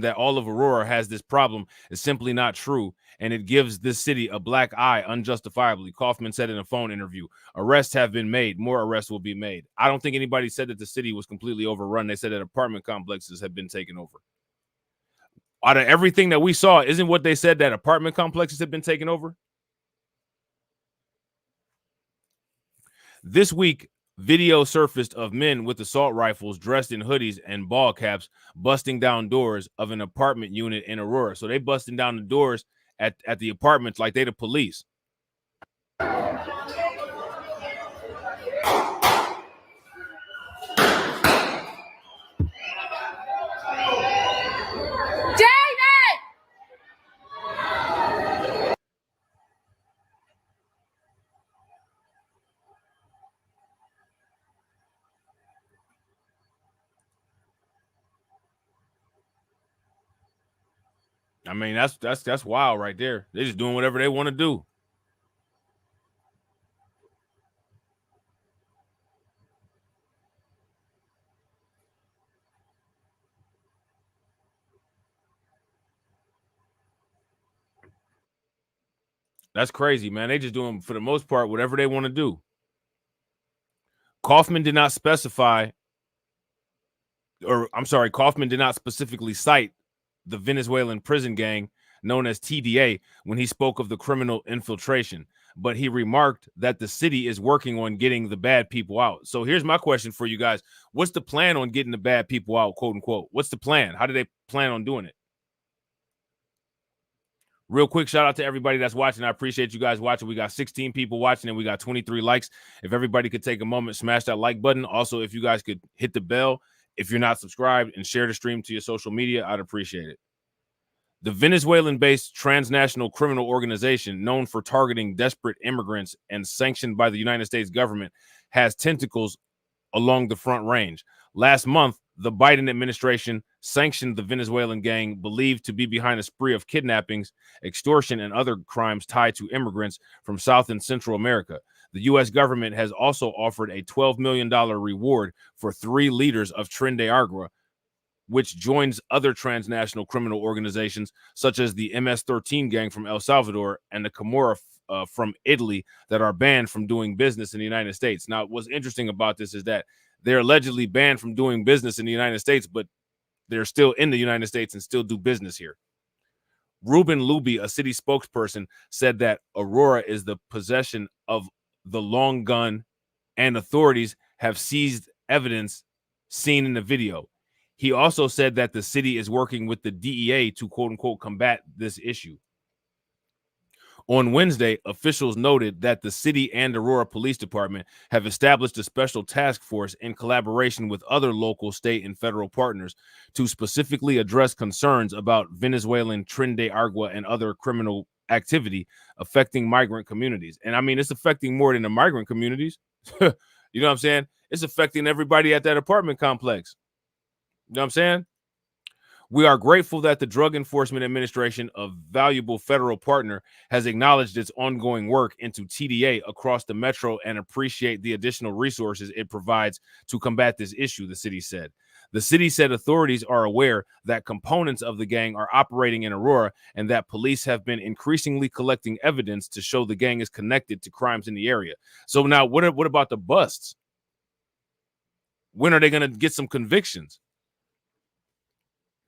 that all of Aurora has this problem is simply not true, and it gives this city a black eye unjustifiably, Kaufman said in a phone interview. Arrests have been made. More arrests will be made. I don't think anybody said that the city was completely overrun. They said that apartment complexes have been taken over. Out of everything that we saw, isn't what they said that apartment complexes have been taken over? This week, video surfaced of men with assault rifles dressed in hoodies and ball caps busting down doors of an apartment unit in Aurora. So they busting down the doors at the apartments like they the police. I mean, that's wild right there. They're just doing whatever they want to do. That's crazy, man. They just doing, for the most part, whatever they want to do. Kaufman did not specify, Kaufman did not specifically cite the Venezuelan prison gang known as TDA when he spoke of the criminal infiltration. but he remarked that the city is working on getting the bad people out. So here's my question for you guys. What's the plan on getting the bad people out, quote unquote? What's the plan? How do they plan on doing it? Real quick, shout out to everybody that's watching. I appreciate you guys watching. We got 16 people watching and we got 23 likes. If everybody could take a moment, smash that like button. Also, if you guys could hit the bell, if you're not subscribed, and share the stream to your social media, I'd appreciate it. The Venezuelan-based transnational criminal organization known for targeting desperate immigrants and sanctioned by the United States government has tentacles along the Front Range. Last month, the Biden administration sanctioned the Venezuelan gang believed to be behind a spree of kidnappings, extortion, and other crimes tied to immigrants from South and Central America. The U.S. government has also offered a $12 million reward for 3 leaders of Tren De Aurgua, which joins other transnational criminal organizations such as the MS-13 gang from El Salvador and the Camorra from Italy that are banned from doing business in the United States. Now, what's interesting about this is that they're allegedly banned from doing business in the United States, but they're still in the United States and still do business here. Ruben Luby, a city spokesperson, said that Aurora is the possession of the long gun and authorities have seized evidence seen in the video. He also said that the city is working with the DEA to, quote unquote, combat this issue. On Wednesday, officials noted that the city and Aurora Police Department have established a special task force in collaboration with other local, state, and federal partners to specifically address concerns about Venezuelan Tren De Aurgua and other criminal activity affecting migrant communities. And I mean, it's affecting more than the migrant communities. You know what I'm saying? It's affecting everybody at that apartment complex. You know what I'm saying? We are grateful that the Drug Enforcement Administration, a valuable federal partner, has acknowledged its ongoing work into TDA across the metro and appreciate the additional resources it provides to combat this issue, the city said. The city said authorities are aware that components of the gang are operating in Aurora and that police have been increasingly collecting evidence to show the gang is connected to crimes in the area. So now what about the busts? When are they going to get some convictions?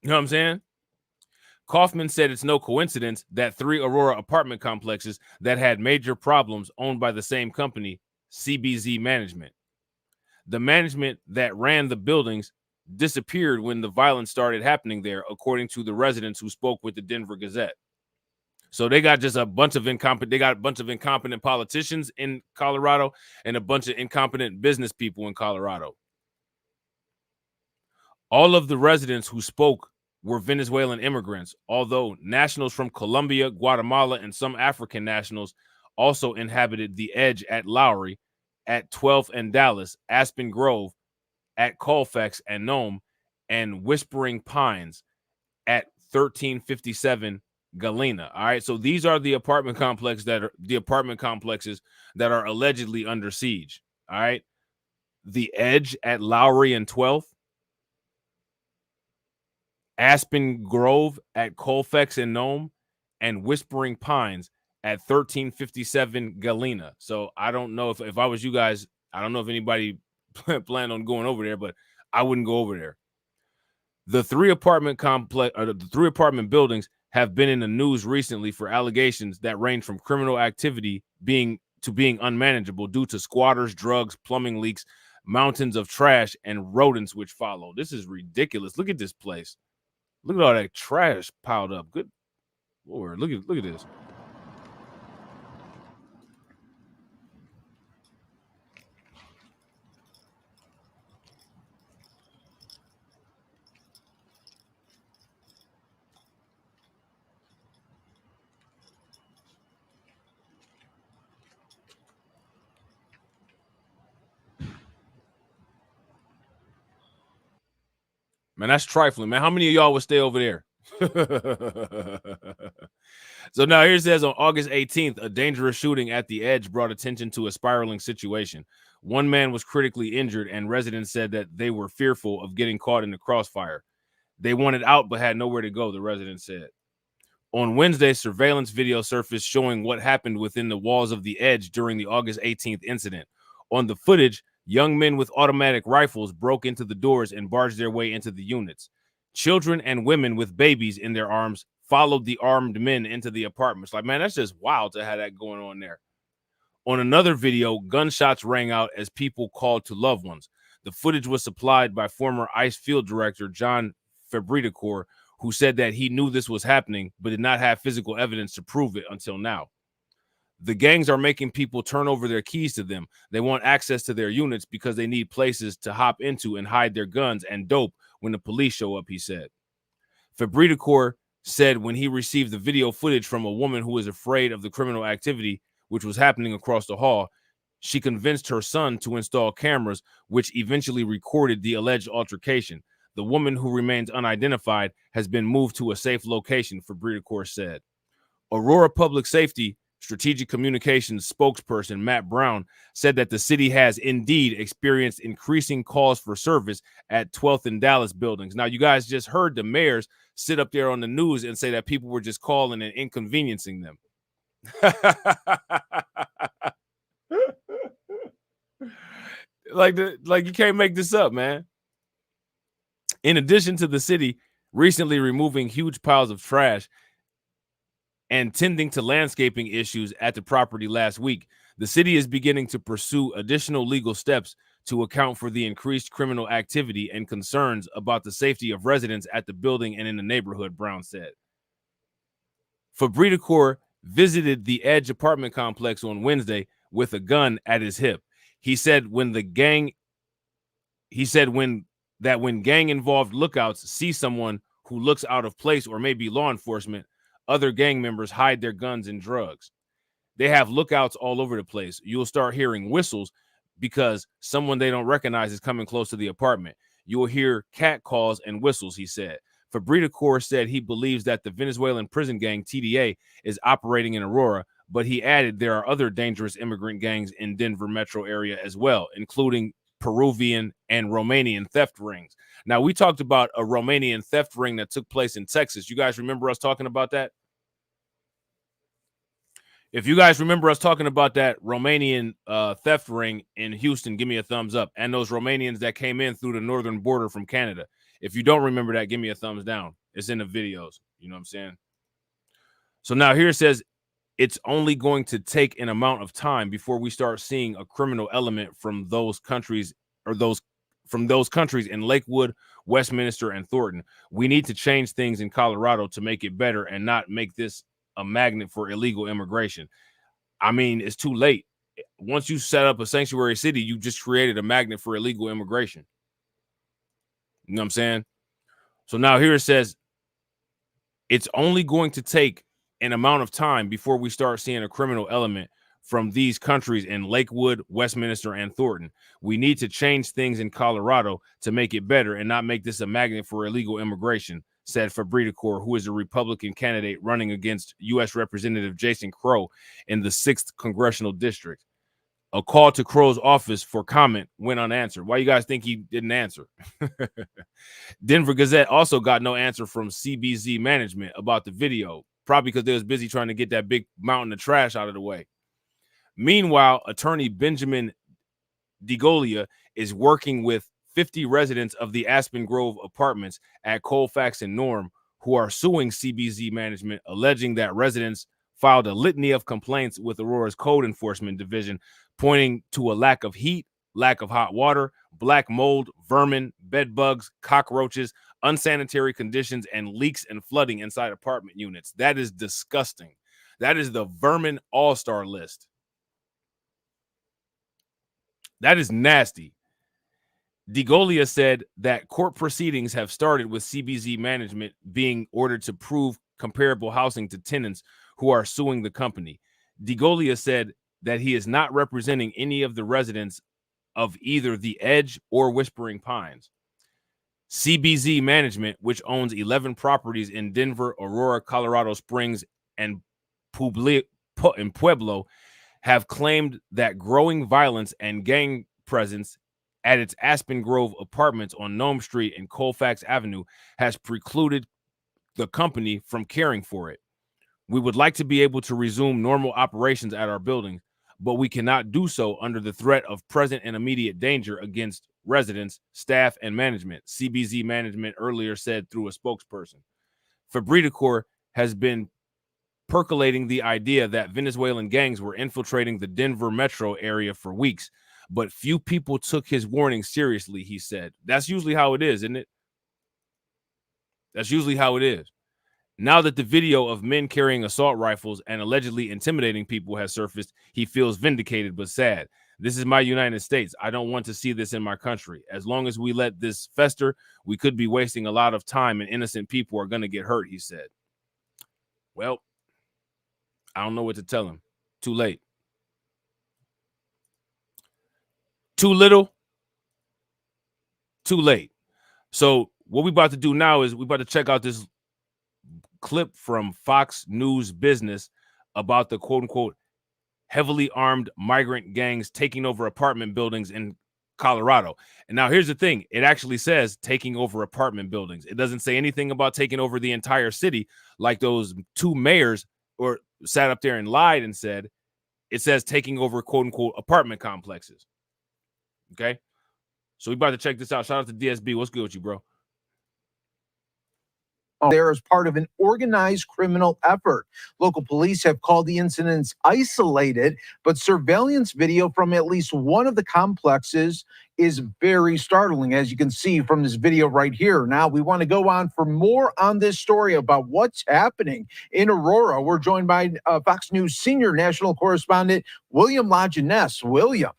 You know what I'm saying? Kaufman said it's no coincidence that 3 Aurora apartment complexes that had major problems owned by the same company, CBZ Management. The management that ran the buildings disappeared when the violence started happening there, according to the residents who spoke with the Denver Gazette. So they got just a bunch of incompetent politicians in Colorado and a bunch of incompetent business people in Colorado. All of the residents who spoke were Venezuelan immigrants, although nationals from Colombia, Guatemala, and some African nationals also inhabited the Edge at Lowry, at 12th and Dallas, Aspen Grove, at Colfax and Nome, and Whispering Pines at 1357 Galena. All right, so these are the apartment complexes that are allegedly under siege. All right, the Edge at Lowry and 12th, Aspen Grove at Colfax and Nome, and Whispering Pines at 1357 Galena. So I don't know if I was you guys, I don't know if anybody planned on going over there, but I wouldn't go over there. The 3 apartment buildings have been in the news recently for allegations that range from criminal activity being unmanageable due to squatters, drugs, plumbing leaks, mountains of trash, and rodents which follow. This is ridiculous. Look at this place. Look at all that trash piled up. Good Lord, look at this. Man, that's trifling, man. How many of y'all would stay over there? So now here it says on August 18th, a dangerous shooting at the Edge brought attention to a spiraling situation. One man was critically injured, and residents said that they were fearful of getting caught in the crossfire. They wanted out but had nowhere to go, the resident said. On Wednesday, surveillance video surfaced showing what happened within the walls of the Edge during the August 18th incident. On the footage, young men with automatic rifles broke into the doors and barged their way into the units. Children and women with babies in their arms followed the armed men into the apartments. Like, man, that's just wild to have that going on there. On another video, gunshots rang out as people called to loved ones. The footage was supplied by former ICE field director John Fabridicore, who said that he knew this was happening, but did not have physical evidence to prove it until now. The gangs are making people turn over their keys to them. They want access to their units because they need places to hop into and hide their guns and dope when the police show up, he said. Fabridicore said when he received the video footage from a woman who was afraid of the criminal activity which was happening across the hall, she convinced her son to install cameras, which eventually recorded the alleged altercation. The woman, who remains unidentified, has been moved to a safe location, Fabridicore said. Aurora Public Safety Strategic Communications spokesperson Matt Brown said that the city has indeed experienced increasing calls for service at 12th and Dallas buildings. Now, you guys just heard the mayors sit up there on the news and say that people were just calling and inconveniencing them. Like you can't make this up, man. In addition to the city recently removing huge piles of trash and tending to landscaping issues at the property last week, the city is beginning to pursue additional legal steps to account for the increased criminal activity and concerns about the safety of residents at the building and in the neighborhood, Brown said. Fabridicore visited the Edge apartment complex on Wednesday with a gun at his hip. He said when gang involved lookouts see someone who looks out of place or maybe law enforcement, other gang members hide their guns and drugs. They have lookouts all over the place. You'll start hearing whistles because someone they don't recognize is coming close to the apartment. You will hear cat calls and whistles, he said. Fabridicore said he believes that the Venezuelan prison gang TDA is operating in Aurora, but he added there are other dangerous immigrant gangs in Denver metro area as well, including Peruvian and Romanian theft rings. Now, we talked about a Romanian theft ring that took place in Texas. You guys remember us talking about that? If you guys remember us talking about that Romanian theft ring in Houston, give me a thumbs up. And those Romanians that came in through the northern border from Canada. If you don't remember that, give me a thumbs down. It's in the videos. You know what I'm saying? So now here it says, it's only going to take an amount of time before we start seeing a criminal element from those countries in Lakewood, Westminster, and Thornton. We need to change things in Colorado to make it better and not make this a magnet for illegal immigration. I mean, it's too late. Once you set up a sanctuary city, you just created a magnet for illegal immigration. You know what I'm saying? So now here it says, it's only going to take an amount of time before we start seeing a criminal element from these countries in Lakewood, Westminster, and Thornton. We need to change things in Colorado to make it better and not make this a magnet for illegal immigration, said Fabridicore, who is a Republican candidate running against U.S. Representative Jason Crow in the 6th Congressional District. A call to Crow's office for comment went unanswered. Why you guys think he didn't answer? Denver Gazette also got no answer from CBZ management about the video, probably because they was busy trying to get that big mountain of trash out of the way. Meanwhile, attorney Benjamin DeGolia is working with 50 residents of the Aspen Grove apartments at Colfax and Norm who are suing CBZ management, alleging that residents filed a litany of complaints with Aurora's Code Enforcement Division, pointing to a lack of heat, lack of hot water, black mold, vermin, bed bugs, cockroaches, unsanitary conditions, and leaks and flooding inside apartment units. That is disgusting. That is the vermin all-star list. That is nasty. DeGolia said that court proceedings have started with CBZ management being ordered to prove comparable housing to tenants who are suing the company. DeGolia said that he is not representing any of the residents of either the Edge or Whispering Pines. CBZ management, which owns 11 properties in Denver, Aurora, Colorado Springs, and Pueblo, have claimed that growing violence and gang presence at its Aspen Grove apartments on Nome Street and Colfax Avenue has precluded the company from caring for it. We would like to be able to resume normal operations at our building, but we cannot do so under the threat of present and immediate danger against residents, staff, and management, CBZ management earlier said through a spokesperson. Fabridicore has been percolating the idea that Venezuelan gangs were infiltrating the Denver metro area for weeks, but few people took his warning seriously, he said. That's usually how it is, isn't it? That's usually how it is. Now that the video of men carrying assault rifles and allegedly intimidating people has surfaced, he feels vindicated but sad. This is my United States. I don't want to see this in my country. As long as we let this fester, we could be wasting a lot of time and innocent people are going to get hurt, he said. Well, I don't know what to tell him. Too late. Too little. Too late. So what we about to do now is we about to check out this clip from Fox News Business about the quote unquote heavily armed migrant gangs taking over apartment buildings in Colorado. And now here's the thing. It actually says taking over apartment buildings. It doesn't say anything about taking over the entire city like those two mayors or sat up there and lied and said. It says taking over quote unquote apartment complexes. Okay. So we about to check this out. Shout out to DSB. What's good with you, bro? There as part of an organized criminal effort. Local police have called the incidents isolated, but surveillance video from at least one of the complexes is very startling, as you can see from this video right here. Now, we want to go on for more on this story about what's happening in Aurora. We're joined by Fox News senior national correspondent William Lajeunesse. William.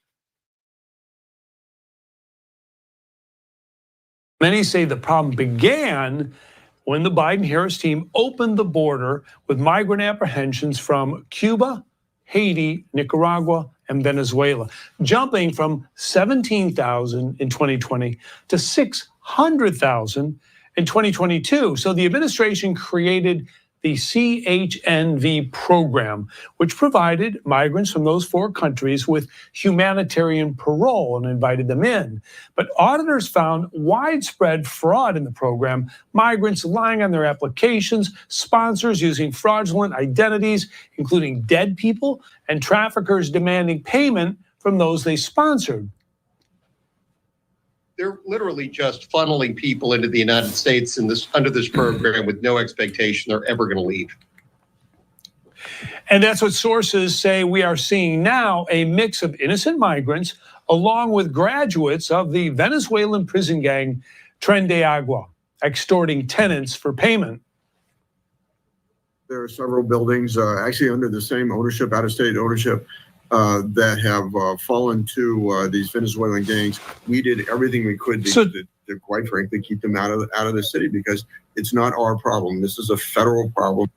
Many say the problem began when the Biden-Harris team opened the border with migrant apprehensions from Cuba, Haiti, Nicaragua, and Venezuela, jumping from 17,000 in 2020 to 600,000 in 2022. So the administration created the CHNV program, which provided migrants from those four countries with humanitarian parole and invited them in. But auditors found widespread fraud in the program, migrants lying on their applications, sponsors using fraudulent identities, including dead people, and traffickers demanding payment from those they sponsored. They're literally just funneling people into the United States under this program with no expectation they're ever going to leave. And that's what sources say we are seeing now, a mix of innocent migrants along with graduates of the Venezuelan prison gang Tren De Aurgua, extorting tenants for payment. There are several buildings actually under the same ownership, out-of-state ownership, that have fallen to these Venezuelan gangs. We did everything we could to quite frankly, keep them out of the city because it's not our problem. This is a federal problem.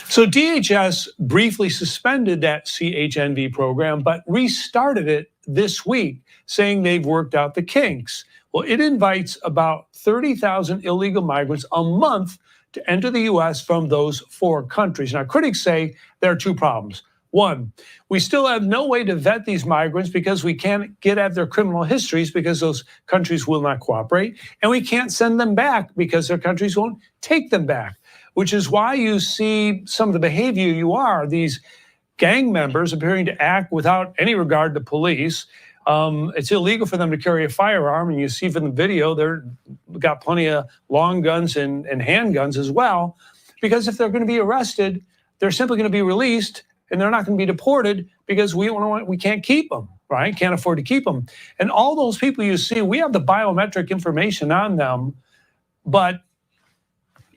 So DHS briefly suspended that CHNV program, but restarted it this week, saying they've worked out the kinks. Well, it invites about 30,000 illegal migrants a month to enter the U.S. from those four countries. Now, critics say there are two problems. One, we still have no way to vet these migrants because we can't get at their criminal histories because those countries will not cooperate. And we can't send them back because their countries won't take them back, which is why you see some of the behavior these gang members appearing to act without any regard to police. It's illegal for them to carry a firearm. And you see from the video, they've got plenty of long guns and handguns as well, because if they're going to be arrested, they're simply going to be released. And they're not going to be deported because we can't keep them, right? Can't afford to keep them. And all those people you see, we have the biometric information on them, but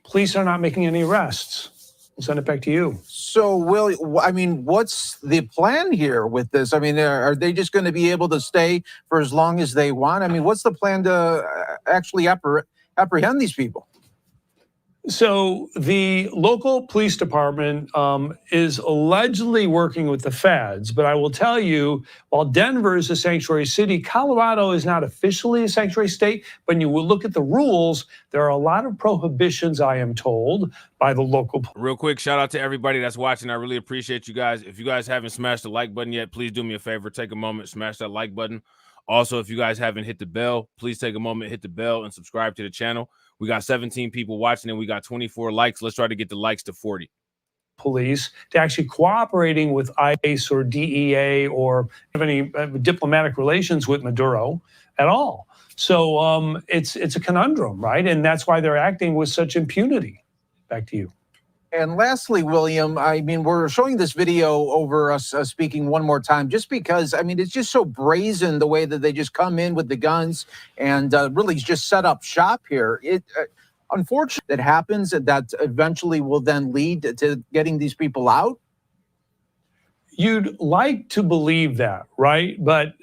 police are not making any arrests. I'll send it back to you. So, Will, I mean, what's the plan here with this? I mean, are they just going to be able to stay for as long as they want? I mean, what's the plan to actually apprehend these people? So the local police department is allegedly working with the feds, but I will tell you, while Denver is a sanctuary city, Colorado is not officially a sanctuary state. But when you will look at the rules, there are a lot of prohibitions, I am told, by the local. Real quick, shout out to everybody that's watching. I really appreciate you guys. If you guys haven't smashed the like button yet, please do me a favor. Take a moment, smash that like button. Also, if you guys haven't hit the bell, please take a moment, hit the bell, and subscribe to the channel. We got 17 people watching and we got 24 likes. Let's try to get the likes to 40. Police to actually cooperating with ICE or DEA or have any diplomatic relations with Maduro at all. So it's a conundrum, right? And that's why they're acting with such impunity. Back to you. And lastly, William, I mean, we're showing this video over us speaking one more time, just because, I mean, it's just so brazen the way that they just come in with the guns and really just set up shop here. Unfortunately, that happens, that eventually will then lead to getting these people out. You'd like to believe that, right? But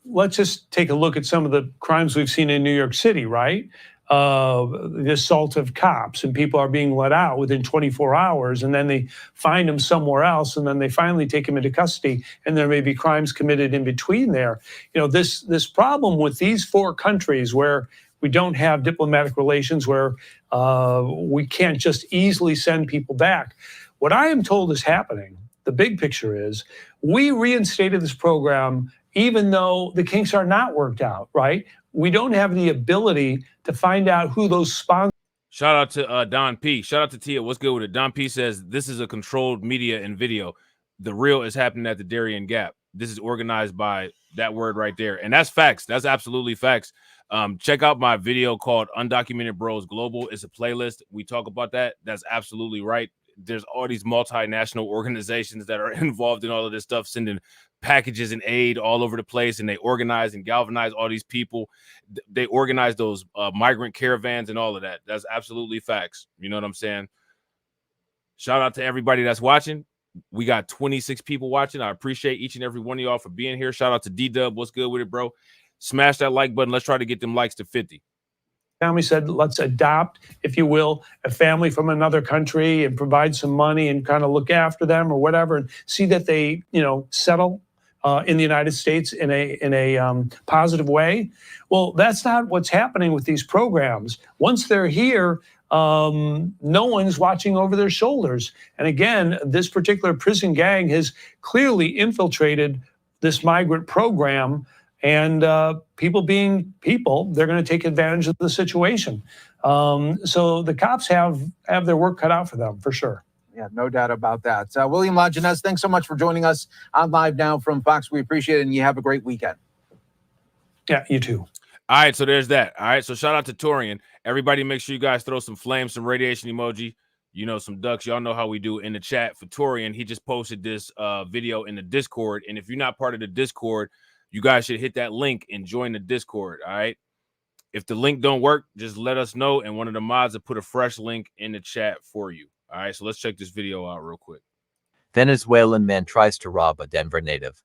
let's just take a look at some of the crimes we've seen in New York City, right? The assault of cops, and people are being let out within 24 hours, and then they find them somewhere else, and then they finally take them into custody, and there may be crimes committed in between there. You know, this problem with these four countries where we don't have diplomatic relations, where we can't just easily send people back. What I am told is happening, the big picture is, we reinstated this program even though the kinks are not worked out, right? We don't have the ability to find out who those sponsors. Shout out to Don P. Shout out to Tia. What's good with it? Don P says this is a controlled media and video. The real is happening at the Darien Gap. This is organized by that word right there. And that's facts. That's absolutely facts. Check out my video called Undocumented Bros Global. It's a playlist. We talk about that. That's absolutely right. There's all these multinational organizations that are involved in all of this stuff, sending packages and aid all over the place, and they organize and galvanize all these people. They organize those migrant caravans and all of that. That's absolutely facts. You know what I'm saying? Shout out to everybody that's watching. We got 26 people watching. I appreciate each and every one of y'all for being here. Shout out to D-Dub. What's good with it, bro? Smash that like button. Let's try to get them likes to 50. Family said, let's adopt, if you will, a family from another country and provide some money and kind of look after them or whatever, and see that they, you know, settle in the United States in a positive way. Well, that's not what's happening with these programs. Once they're here, no one's watching over their shoulders. And again, this particular prison gang has clearly infiltrated this migrant program. And people being people, they're going to take advantage of the situation. So the cops have their work cut out for them, for sure. Yeah, no doubt about that. William Lajeunesse, thanks so much for joining us on Live Now from Fox. We appreciate it, and you have a great weekend. Yeah, you too. All right, so there's that. All right, so shout out to Torian. Everybody make sure you guys throw some flames, some radiation emoji, you know, some ducks. Y'all know how we do in the chat. For Torian, he just posted this video in the Discord. And if you're not part of the Discord, you guys should hit that link and join the Discord, all right? If the link don't work, just let us know, and one of the mods will put a fresh link in the chat for you. All right, so let's check this video out real quick. Venezuelan man tries to rob a Denver native.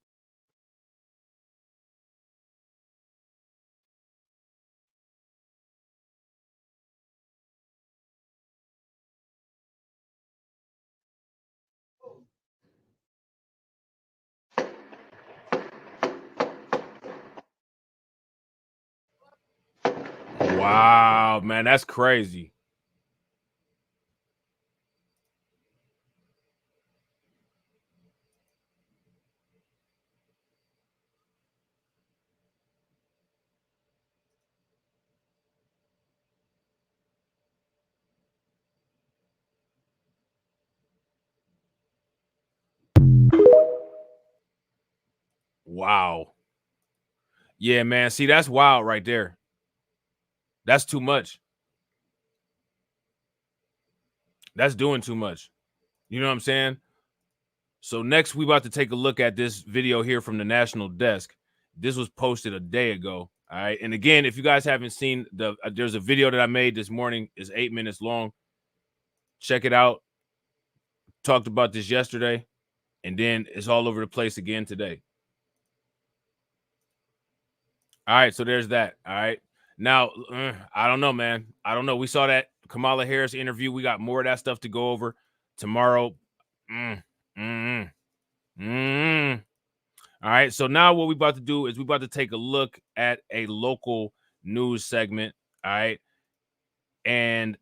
Wow, man, that's crazy. Wow. Yeah, man. See, that's wild right there. That's too much. That's doing too much. You know what I'm saying? So next, we about to take a look at this video here from the National Desk. This was posted a day ago. All right. And again, if you guys haven't seen there's a video that I made this morning. It's 8 minutes long. Check it out. Talked about this yesterday. And then it's all over the place again today. All right. So there's that. All right. Now, I don't know, man. I don't know. We saw that Kamala Harris interview. We got more of that stuff to go over tomorrow. All right. So now what we about to do is we about to take a look at a local news segment. All right. And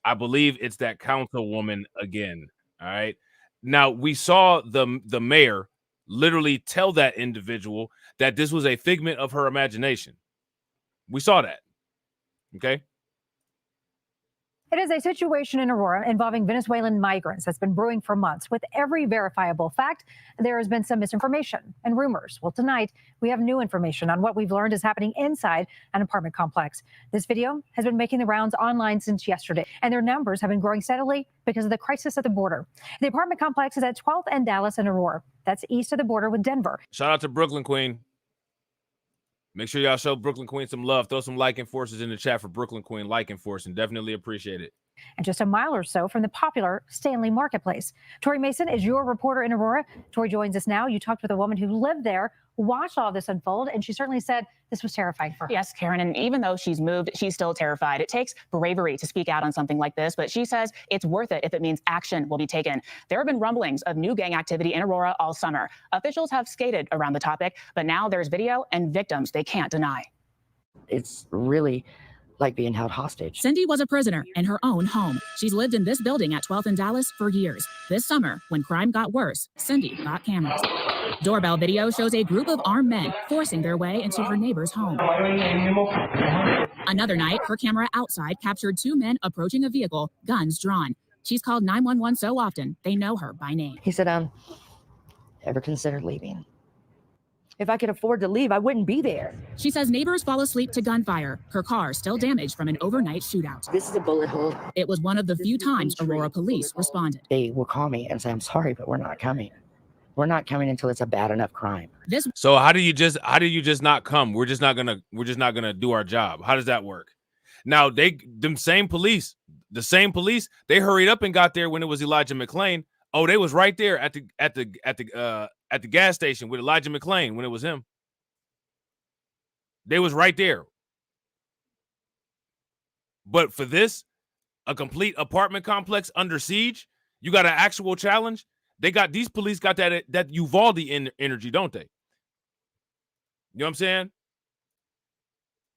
I believe it's that councilwoman again. All right. Now we saw the mayor literally tell that individual that this was a figment of her imagination. We saw that. Okay. It is a situation in Aurora involving Venezuelan migrants that's been brewing for months. With every verifiable fact, there has been some misinformation and rumors. Well, tonight, we have new information on what we've learned is happening inside an apartment complex. This video has been making the rounds online since yesterday, and their numbers have been growing steadily because of the crisis at the border. The apartment complex is at 12th and Dallas and Aurora. That's east of the border with Denver. Shout out to Brooklyn Queen. Make sure y'all show Brooklyn Queen some love. Throw some like enforcers in the chat for Brooklyn Queen like enforcing. Definitely appreciate it. And just a mile or so from the popular Stanley Marketplace. Tori Mason is your reporter in Aurora. Tori joins us now. You talked with a woman who lived there, watched all this unfold, and she certainly said this was terrifying for her. Yes, Karen, and even though she's moved, she's still terrified. It takes bravery to speak out on something like this, but she says it's worth it if it means action will be taken. There have been rumblings of new gang activity in Aurora all summer. Officials have skated around the topic, but now there's video and victims they can't deny. It's really like being held hostage. Cindy was a prisoner in her own home. She's lived in this building at 12th and Dallas for years. This summer, when crime got worse, Cindy got cameras. Doorbell video shows a group of armed men forcing their way into her neighbor's home. Another night, her camera outside captured two men approaching a vehicle, guns drawn. She's called 911 so often, they know her by name. He said, ever considered leaving? If I could afford to leave, I wouldn't be there. She says neighbors fall asleep to gunfire. Her car still damaged from an overnight shootout. This is a bullet hole. It was one of the few times Aurora police responded. They will call me and say, I'm sorry, but we're not coming. We're not coming until it's a bad enough crime. So how do you just not come? We're just not gonna do our job. How does that work? Now the same police, they hurried up and got there when it was Elijah McClain. Oh, they was right there at the gas station with Elijah McClain when it was him. They was right there. But for this, a complete apartment complex under siege, you got an actual challenge. These police got that Uvalde energy, don't they? You know what I'm saying?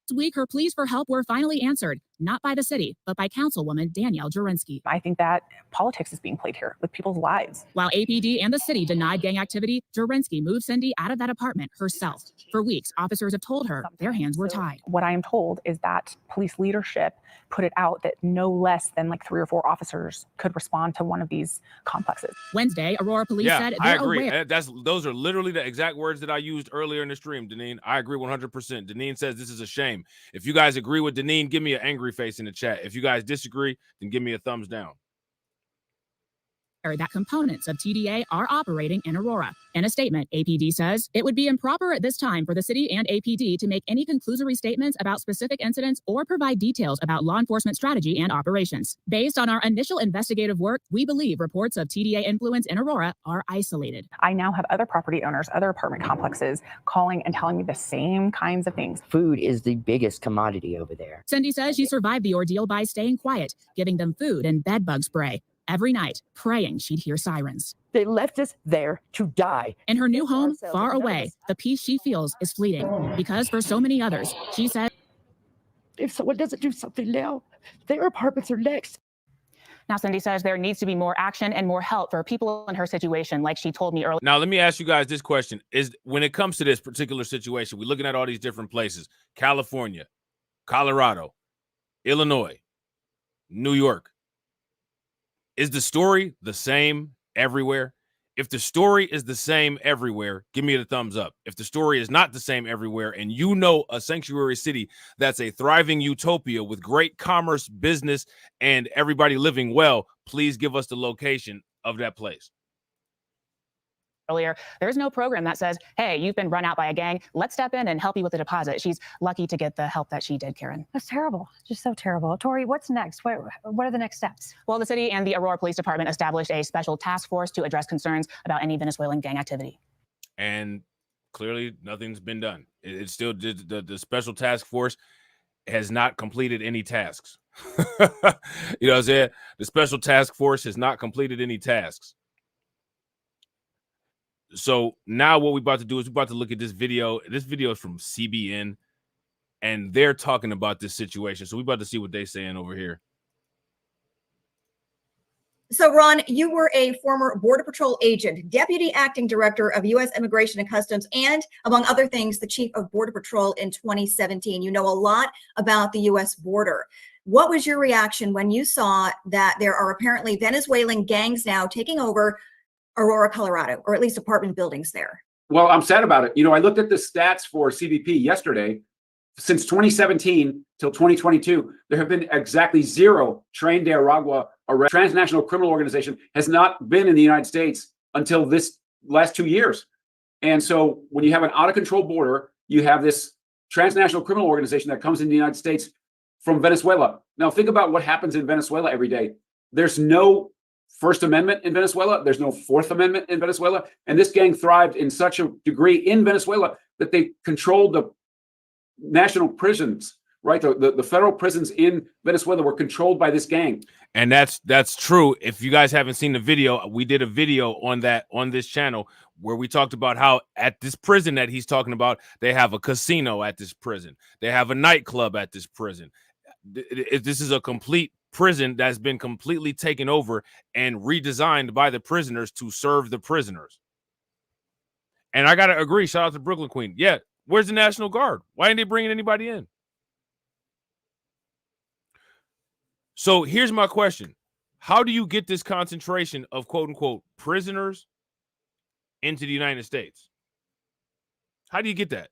This week, her pleas for help were finally answered, not by the city, but by Councilwoman Danielle Jurinsky. I think that politics is being played here with people's lives. While APD and the city denied gang activity, Jurinsky moved Cindy out of that apartment herself. For weeks, officers have told her their hands were tied. What I am told is that police leadership put it out that no less than like 3 or 4 officers could respond to one of these complexes. Wednesday, Aurora police said they're I agree. aware. Those are literally the exact words that I used earlier in the stream, Deneen. I agree 100%. Deneen says this is a shame. If you guys agree with Deneen, give me an angry face in the chat. If you guys disagree, then give me a thumbs down. That components of TDA are operating in Aurora. In a statement, APD says it would be improper at this time for the city and APD to make any conclusory statements about specific incidents or provide details about law enforcement strategy and operations. Based on our initial investigative work, we believe reports of TDA influence in Aurora are isolated. I now have other property owners, other apartment complexes calling and telling me the same kinds of things. Food is the biggest commodity over there. Cindy says she survived the ordeal by staying quiet, giving them food and bed bug spray. Every night, praying she'd hear sirens. They left us there to die. In her new home, far away, the peace she feels is fleeting. Because for so many others, she said, if someone doesn't do something now, their apartments are next. Now, Cindy says there needs to be more action and more help for people in her situation, like she told me earlier. Now, let me ask you guys this question. Is when it comes to this particular situation, we're looking at all these different places: California, Colorado, Illinois, New York. Is the story the same everywhere? If the story is the same everywhere, give me the thumbs up. If the story is not the same everywhere, and you know a sanctuary city that's a thriving utopia with great commerce, business, and everybody living well, please give us the location of that place. Earlier, there's no program that says, hey, you've been run out by a gang. Let's step in and help you with the deposit. She's lucky to get the help that she did, Karen. That's terrible. Just so terrible. Tori, what's next? What are the next steps? Well, the city and the Aurora Police Department established a special task force to address concerns about any Venezuelan gang activity. And clearly nothing's been done. It's still the special task force has not completed any tasks. You know what I'm saying? The special task force has not completed any tasks. So now what we're about to do is we're about to look at this video. This video is from CBN, and they're talking about this situation. So we're about to see what they're saying over here. So, Ron, you were a former Border Patrol agent, Deputy Acting Director of U.S. Immigration and Customs, and, among other things, the Chief of Border Patrol in 2017. You know a lot about the U.S. border. What was your reaction when you saw that there are apparently Venezuelan gangs now taking over Aurora, Colorado, or at least apartment buildings there? Well, I'm sad about it. You know, I looked at the stats for CBP yesterday. Since 2017 till 2022, there have been exactly 0 Tren De Aurgua arrests. Transnational criminal organization has not been in the United States until this last 2 years. And so when you have an out of control border, you have this transnational criminal organization that comes into the United States from Venezuela. Now think about what happens in Venezuela every day. There's no First Amendment in Venezuela. There's no Fourth Amendment in Venezuela. And this gang thrived in such a degree in Venezuela that they controlled the national prisons, right? The federal prisons in Venezuela were controlled by this gang. And that's true. If you guys haven't seen the video, we did a video on that on this channel where we talked about how at this prison that he's talking about, they have a casino at this prison. They have a nightclub at this prison. This is a complete prison that's been completely taken over and redesigned by the prisoners to serve the prisoners. And I got to agree. Shout out to Brooklyn Queen. Yeah. Where's the National Guard? Why ain't they bringing anybody in? So here's my question. How do you get this concentration of quote unquote prisoners into the United States? How do you get that?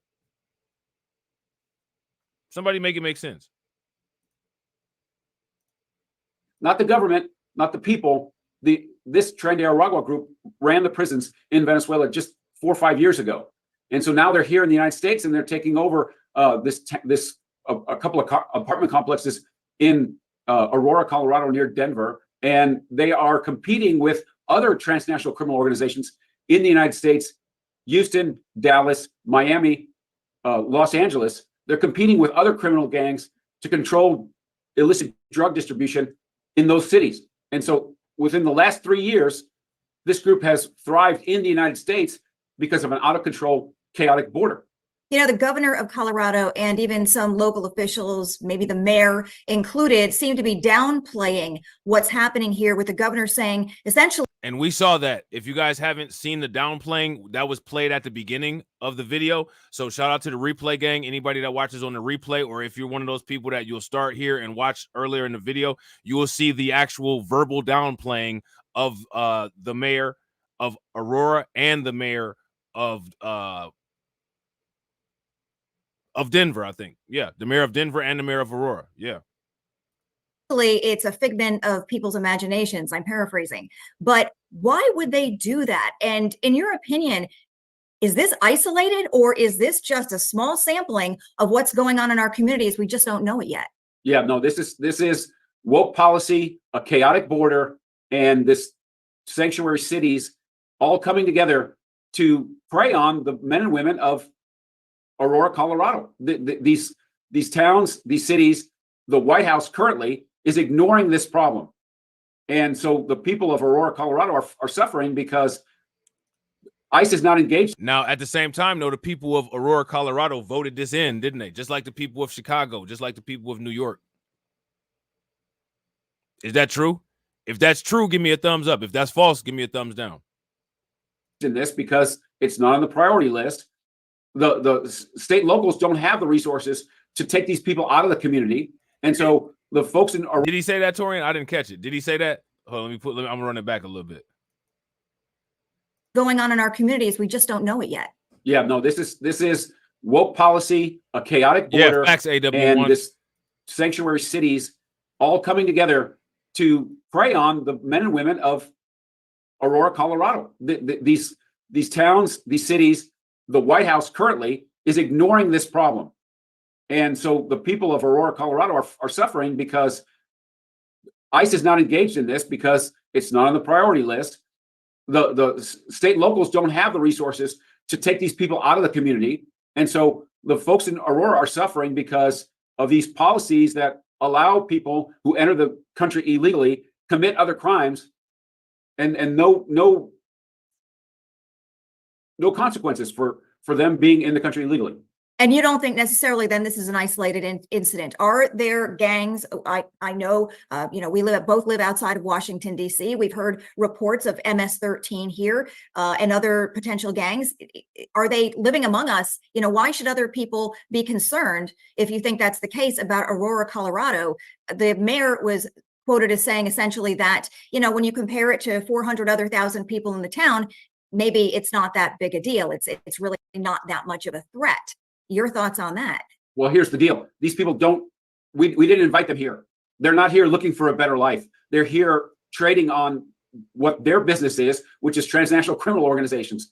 Somebody make it make sense. Not the government, not the people. This Tren De Aurgua group ran the prisons in Venezuela just 4 or 5 years ago. And so now they're here in the United States and they're taking over a couple of apartment complexes in Aurora, Colorado, near Denver. And they are competing with other transnational criminal organizations in the United States, Houston, Dallas, Miami, Los Angeles. They're competing with other criminal gangs to control illicit drug distribution in those cities. And so within the last 3 years, this group has thrived in the United States because of an out of control, chaotic border. You know, the governor of Colorado and even some local officials, maybe the mayor included, seem to be downplaying what's happening here, with the governor saying essentially. And we saw that. If you guys haven't seen the downplaying, that was played at the beginning of the video. So shout out to the replay gang. Anybody that watches on the replay, or if you're one of those people that you'll start here and watch earlier in the video, you will see the actual verbal downplaying of the mayor of Aurora and the mayor of Denver, I think. Yeah, the mayor of Denver and the mayor of Aurora. Yeah. It's a figment of people's imaginations. I'm paraphrasing. But why would they do that? And in your opinion, is this isolated, or is this just a small sampling of what's going on in our communities? We just don't know it yet. Yeah, no, this is woke policy, a chaotic border, and this sanctuary cities all coming together to prey on the men and women of Aurora, Colorado. These towns, these cities, the White House currently is ignoring this problem. And so the people of Aurora, Colorado are suffering because ICE is not engaged. Now, at the same time, though, the people of Aurora, Colorado voted this in, didn't they? Just like the people of Chicago, just like the people of New York. Is that true? If that's true, give me a thumbs up. If that's false, give me a thumbs down. In this, because it's not on the priority list. The state locals don't have the resources to take these people out of the community. And so the folks in Aurora. Did he say that, Torian? I didn't catch it. Did he say that? Hold on, I'm gonna run it back a little bit. Going on in our communities, we just don't know it yet. Yeah, no, this is woke policy, a chaotic border, facts, AW1. And this sanctuary cities all coming together to prey on the men and women of Aurora, Colorado. These towns, these cities, the White House currently is ignoring this problem. And so the people of Aurora, Colorado are suffering because ICE is not engaged in this, because it's not on the priority list. The state locals don't have the resources to take these people out of the community. And so the folks in Aurora are suffering because of these policies that allow people who enter the country illegally commit other crimes and no consequences for them being in the country illegally. And you don't think necessarily then this is an isolated incident? Are there gangs? I know, we both live outside of Washington, D.C. We've heard reports of MS-13 here and other potential gangs. Are they living among us? Why should other people be concerned if you think that's the case about Aurora, Colorado? The mayor was quoted as saying essentially that, when you compare it to 400 other thousand people in the town, maybe it's not that big a deal. It's really not that much of a threat. Your thoughts on that? Well, here's the deal. These people we didn't invite them here. They're not here looking for a better life. They're here trading on what their business is, which is transnational criminal organizations.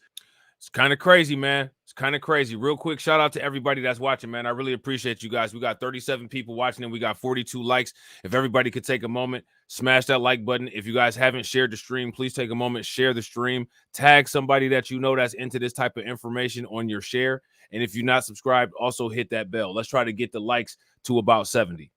It's kind of crazy, man. It's kind of crazy. Real quick, shout out to everybody that's watching, man. I really appreciate you guys. We got 37 people watching and we got 42 likes. If everybody could take a moment, smash that like button. If you guys haven't shared the stream, please take a moment, share the stream, tag somebody that you know that's into this type of information on your share. And if you're not subscribed, also hit that bell. Let's try to get the likes to about 70.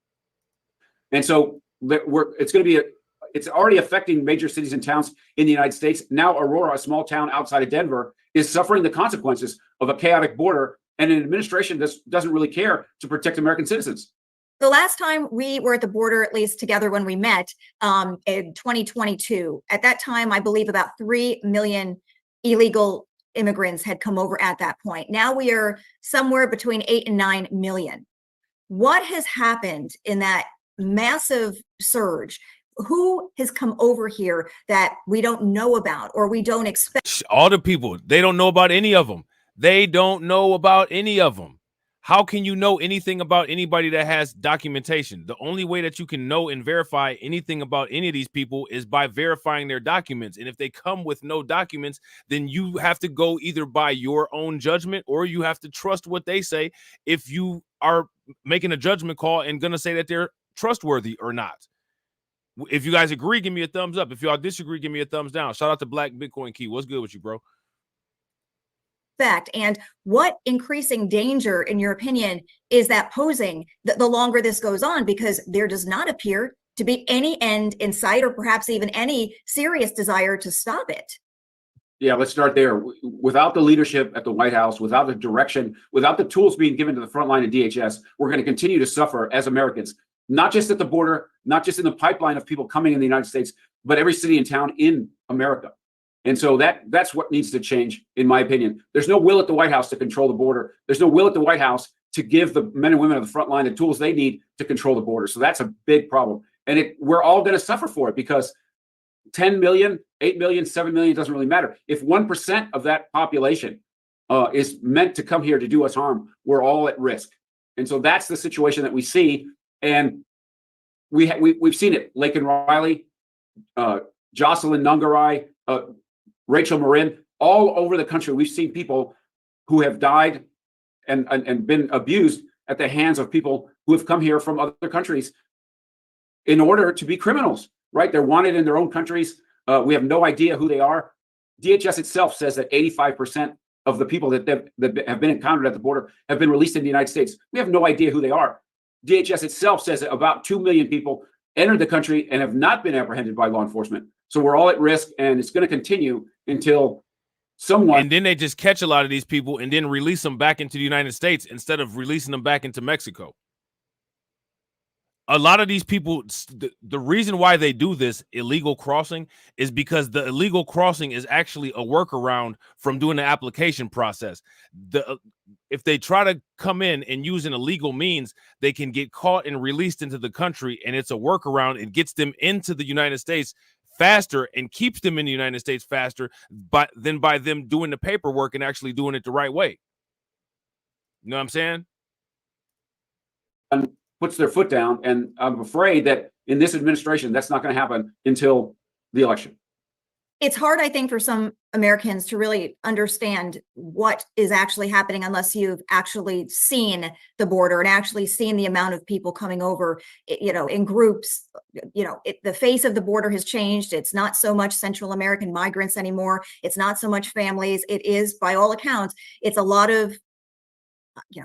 And so it's already affecting major cities and towns in the United States. Now Aurora, a small town outside of Denver, is suffering the consequences of a chaotic border and an administration that doesn't really care to protect American citizens. The last time we were at the border, at least together when we met in 2022, at that time, I believe about 3 million illegal immigrants had come over at that point. Now we are somewhere between 8 and 9 million. What has happened in that massive surge? Who has come over here that we don't know about or we don't expect? All the people, they don't know about any of them. They don't know about any of them. How can you know anything about anybody that has documentation? The only way that you can know and verify anything about any of these people is by verifying their documents. And if they come with no documents, then you have to go either by your own judgment or you have to trust what they say if you are making a judgment call and going to say that they're trustworthy or not. If you guys agree, give me a thumbs up. If y'all disagree, give me a thumbs down. Shout out to Black Bitcoin Key. What's good with you, bro? And what increasing danger, in your opinion, is that posing the longer this goes on? Because there does not appear to be any end in sight or perhaps even any serious desire to stop it. Yeah, let's start there. Without the leadership at the White House, without the direction, without the tools being given to the front line of DHS, we're going to continue to suffer as Americans, not just at the border, not just in the pipeline of people coming in the United States, but every city and town in America. And so that's what needs to change, in my opinion. There's no will at the White House to control the border. There's no will at the White House to give the men and women of the front line the tools they need to control the border. So that's a big problem. And we're all going to suffer for it because 10 million, 8 million, 7 million, doesn't really matter. If 1% of that population is meant to come here to do us harm, we're all at risk. And so that's the situation that we see. And we've seen it. Laken Riley, Jocelyn Nungarai, Rachel Marin, all over the country. We've seen people who have died and been abused at the hands of people who have come here from other countries in order to be criminals, right? They're wanted in their own countries. We have no idea who they are. DHS itself says that 85% of the people that have been encountered at the border have been released in the United States. We have no idea who they are. DHS itself says that about 2 million people entered the country and have not been apprehended by law enforcement. So we're all at risk, and it's going to continue until someone. And then they just catch a lot of these people and then release them back into the United States instead of releasing them back into Mexico. A lot of these people, the reason why they do this illegal crossing is because the illegal crossing is actually a workaround from doing the application process. If they try to come in and use an illegal means, they can get caught and released into the country, and it's a workaround. It gets them into the United States faster and keeps them in the United States faster than by them doing the paperwork and actually doing it the right way. You know what I'm saying? And puts their foot down, and I'm afraid that in this administration, that's not going to happen until the election. It's hard, I think, for some Americans to really understand what is actually happening unless you've actually seen the border and actually seen the amount of people coming over, in groups. The face of the border has changed. It's not so much Central American migrants anymore. It's not so much families. It is, by all accounts, it's a lot of,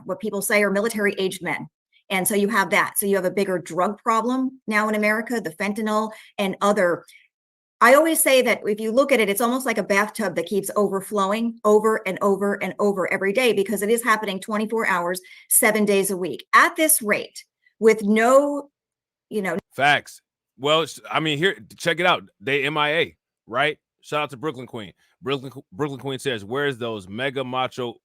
what people say are military-aged men. And so you have that. So you have a bigger drug problem now in America, the fentanyl and other. I always say that if you look at it, it's almost like a bathtub that keeps overflowing over and over and over every day, because it is happening 24 hours, 7 days a week at this rate with no, Facts. Well, I mean, here, check it out. They MIA, right? Shout out to Brooklyn Queen. Brooklyn Queen says, where's those mega macho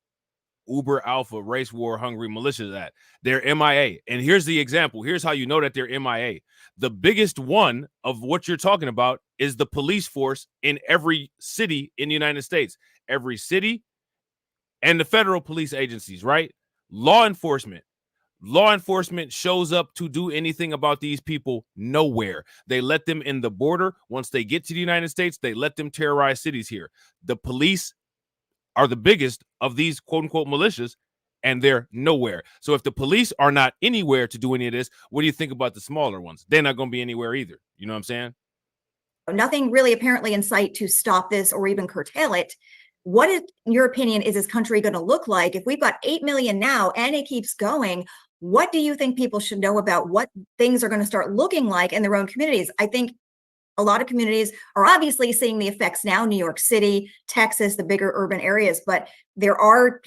uber alpha race war hungry militias at? They're MIA. And here's the example. Here's how you know that they're MIA. The biggest one of what you're talking about is the police force in every city in the United States. Every city and the federal police agencies, right? Law enforcement shows up to do anything about these people? Nowhere. They let them in the border. Once they get to the United States, they let them terrorize cities here. The police are the biggest of these quote unquote militias, and they're nowhere. So if the police are not anywhere to do any of this, what do you think about the smaller ones? They're not going to be anywhere either. You know what I'm saying? nothing really apparently in sight to stop this or even curtail it. What, in your opinion, is this country going to look like if we've got 8 million now and it keeps going? What do you think people should know about what things are going to start looking like in their own communities? I think a lot of communities are obviously seeing the effects now, New York City, Texas, the bigger urban areas, but there are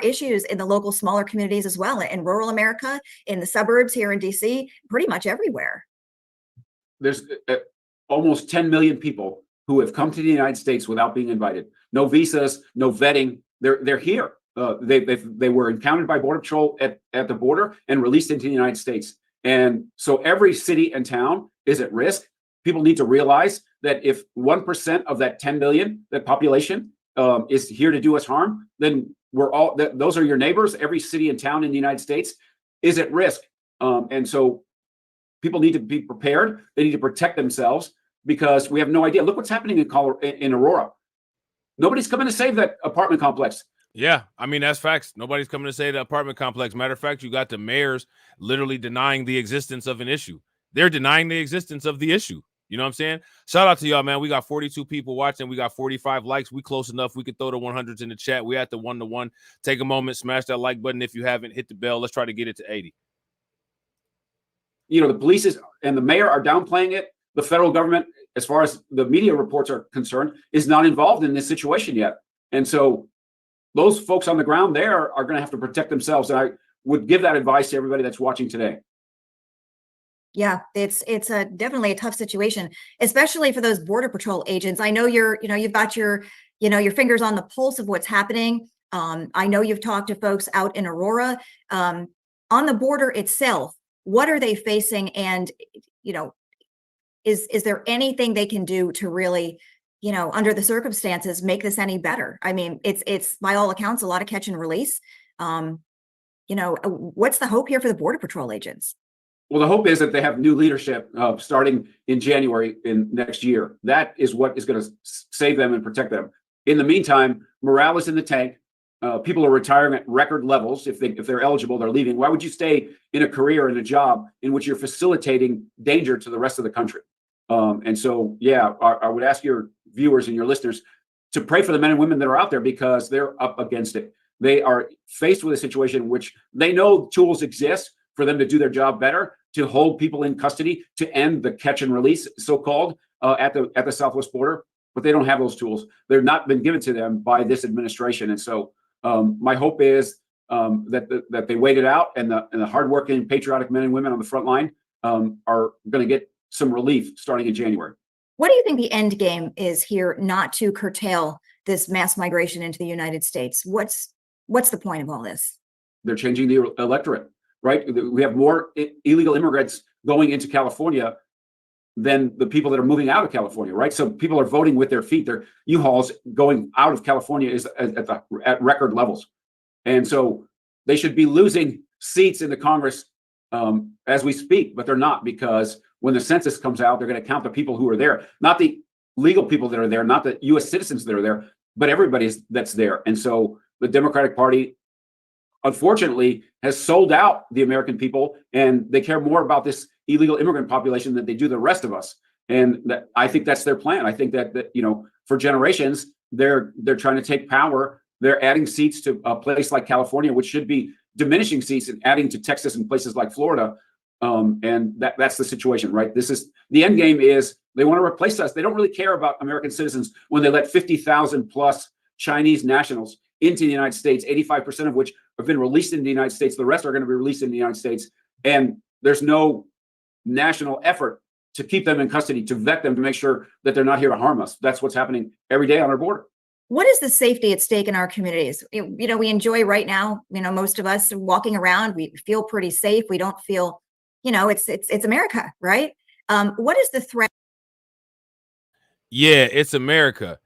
issues in the local smaller communities as well, in rural America, in the suburbs here in DC, pretty much everywhere. There's almost 10 million people who have come to the United States without being invited. No visas, no vetting. They're here. They were encountered by Border Patrol at the border and released into the United States. And so every city and town is at risk. People need to realize that if 1% of that 10 million, that population, is here to do us harm, then those are your neighbors. Every city and town in the United States is at risk. And so people need to be prepared. They need to protect themselves because we have no idea. Look what's happening in Aurora. Nobody's coming to save that apartment complex. Yeah, I mean, that's facts. Nobody's coming to save the apartment complex. Matter of fact, you got the mayors literally denying the existence of an issue. They're denying the existence of the issue. You know what I'm saying? Shout out to y'all, man. We got 42 people watching. We got 45 likes. We close enough. We could throw the 100s in the chat. We at the 1-to-1. Take a moment, smash that like button if you haven't. Hit the bell. Let's try to get it to 80. You know, the police and the mayor are downplaying it. The federal government, as far as the media reports are concerned, is not involved in this situation yet. And so those folks on the ground there are going to have to protect themselves. And I would give that advice to everybody that's watching today. Yeah, it's definitely a tough situation, especially for those Border Patrol agents. I know you've got your fingers on the pulse of what's happening. I know you've talked to folks out in Aurora, on the border itself. What are they facing? And, is there anything they can do to really, under the circumstances, make this any better? I mean, it's by all accounts, a lot of catch and release. What's the hope here for the Border Patrol agents? Well, the hope is that they have new leadership starting in January in next year. That is what is going to save them and protect them. In the meantime, morale is in the tank. People are retiring at record levels. If they're eligible, they're leaving. Why would you stay in a career and a job in which you're facilitating danger to the rest of the country? And so, yeah, I would ask your viewers and your listeners to pray for the men and women that are out there because they're up against it. They are faced with a situation in which they know tools exist for them to do their job better, to hold people in custody, to end the catch and release, so-called, at the southwest border, but they don't have those tools. They've not been given to them by this administration. And so my hope is that they wait it out, and the hardworking, patriotic men and women on the front line are going to get some relief starting in January. What do you think the end game is here, not to curtail this mass migration into the United States? What's the point of all this? They're changing the electorate. Right? We have more illegal immigrants going into California than the people that are moving out of California, right? So people are voting with their feet. Their U-Hauls going out of California is at record levels. And so they should be losing seats in the Congress as we speak, but they're not, because when the census comes out, they're going to count the people who are there, not the legal people that are there, not the U.S. citizens that are there, but everybody that's there. And so the Democratic Party, unfortunately, has sold out the American people, and they care more about this illegal immigrant population than they do the rest of us. And I think that's their plan. I think that for generations, they're trying to take power. They're adding seats to a place like California, which should be diminishing seats, and adding to Texas and places like Florida. And that's the situation, right? The end game is They want to replace us. They don't really care about American citizens when they let 50,000 plus Chinese nationals into the United States, 85% of which have been released in the United States. The rest are going to be released in the United States. And there's no national effort to keep them in custody, to vet them, to make sure that they're not here to harm us. That's what's happening every day on our border. What is the safety at stake in our communities? We enjoy right now, most of us walking around, we feel pretty safe. We don't feel, it's America, right? What is the threat? Yeah, it's America.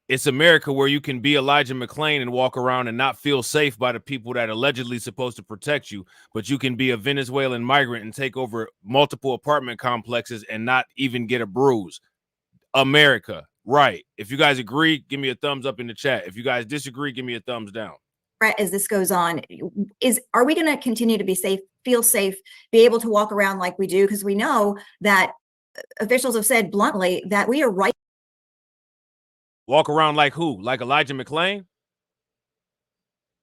It's America where you can be Elijah McClain and walk around and not feel safe by the people that allegedly supposed to protect you, but you can be a Venezuelan migrant and take over multiple apartment complexes and not even get a bruise. America, right? If you guys agree, give me a thumbs up in the chat. If you guys disagree, give me a thumbs down. As this goes on, are we going to continue to be safe, feel safe, be able to walk around like we do? Because we know that officials have said bluntly that we are right. Walk around like who? Like Elijah McClain?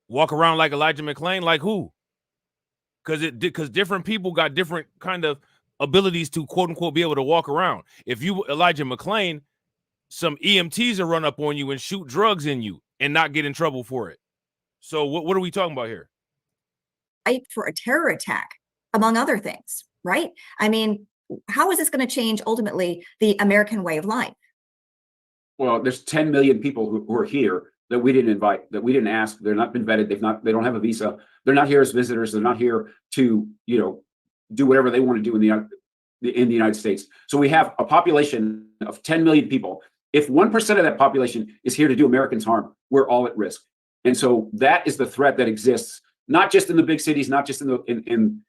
Walk around like Elijah McClain? Like who? Because different people got different kind of abilities to quote unquote be able to walk around. If you Elijah McClain, some EMTs will run up on you and shoot drugs in you and not get in trouble for it. So what are we talking about here? Right for a terror attack, among other things, right? I mean, how is this going to change ultimately the American way of life? Well, there's 10 million people who are here that we didn't invite, that we didn't ask. They're not been vetted. They don't have a visa. They're not here as visitors. They're not here to, do whatever they want to do in the United States. So we have a population of 10 million people. If 1% of that population is here to do Americans harm, we're all at risk. And so that is the threat that exists, not just in the big cities, not just in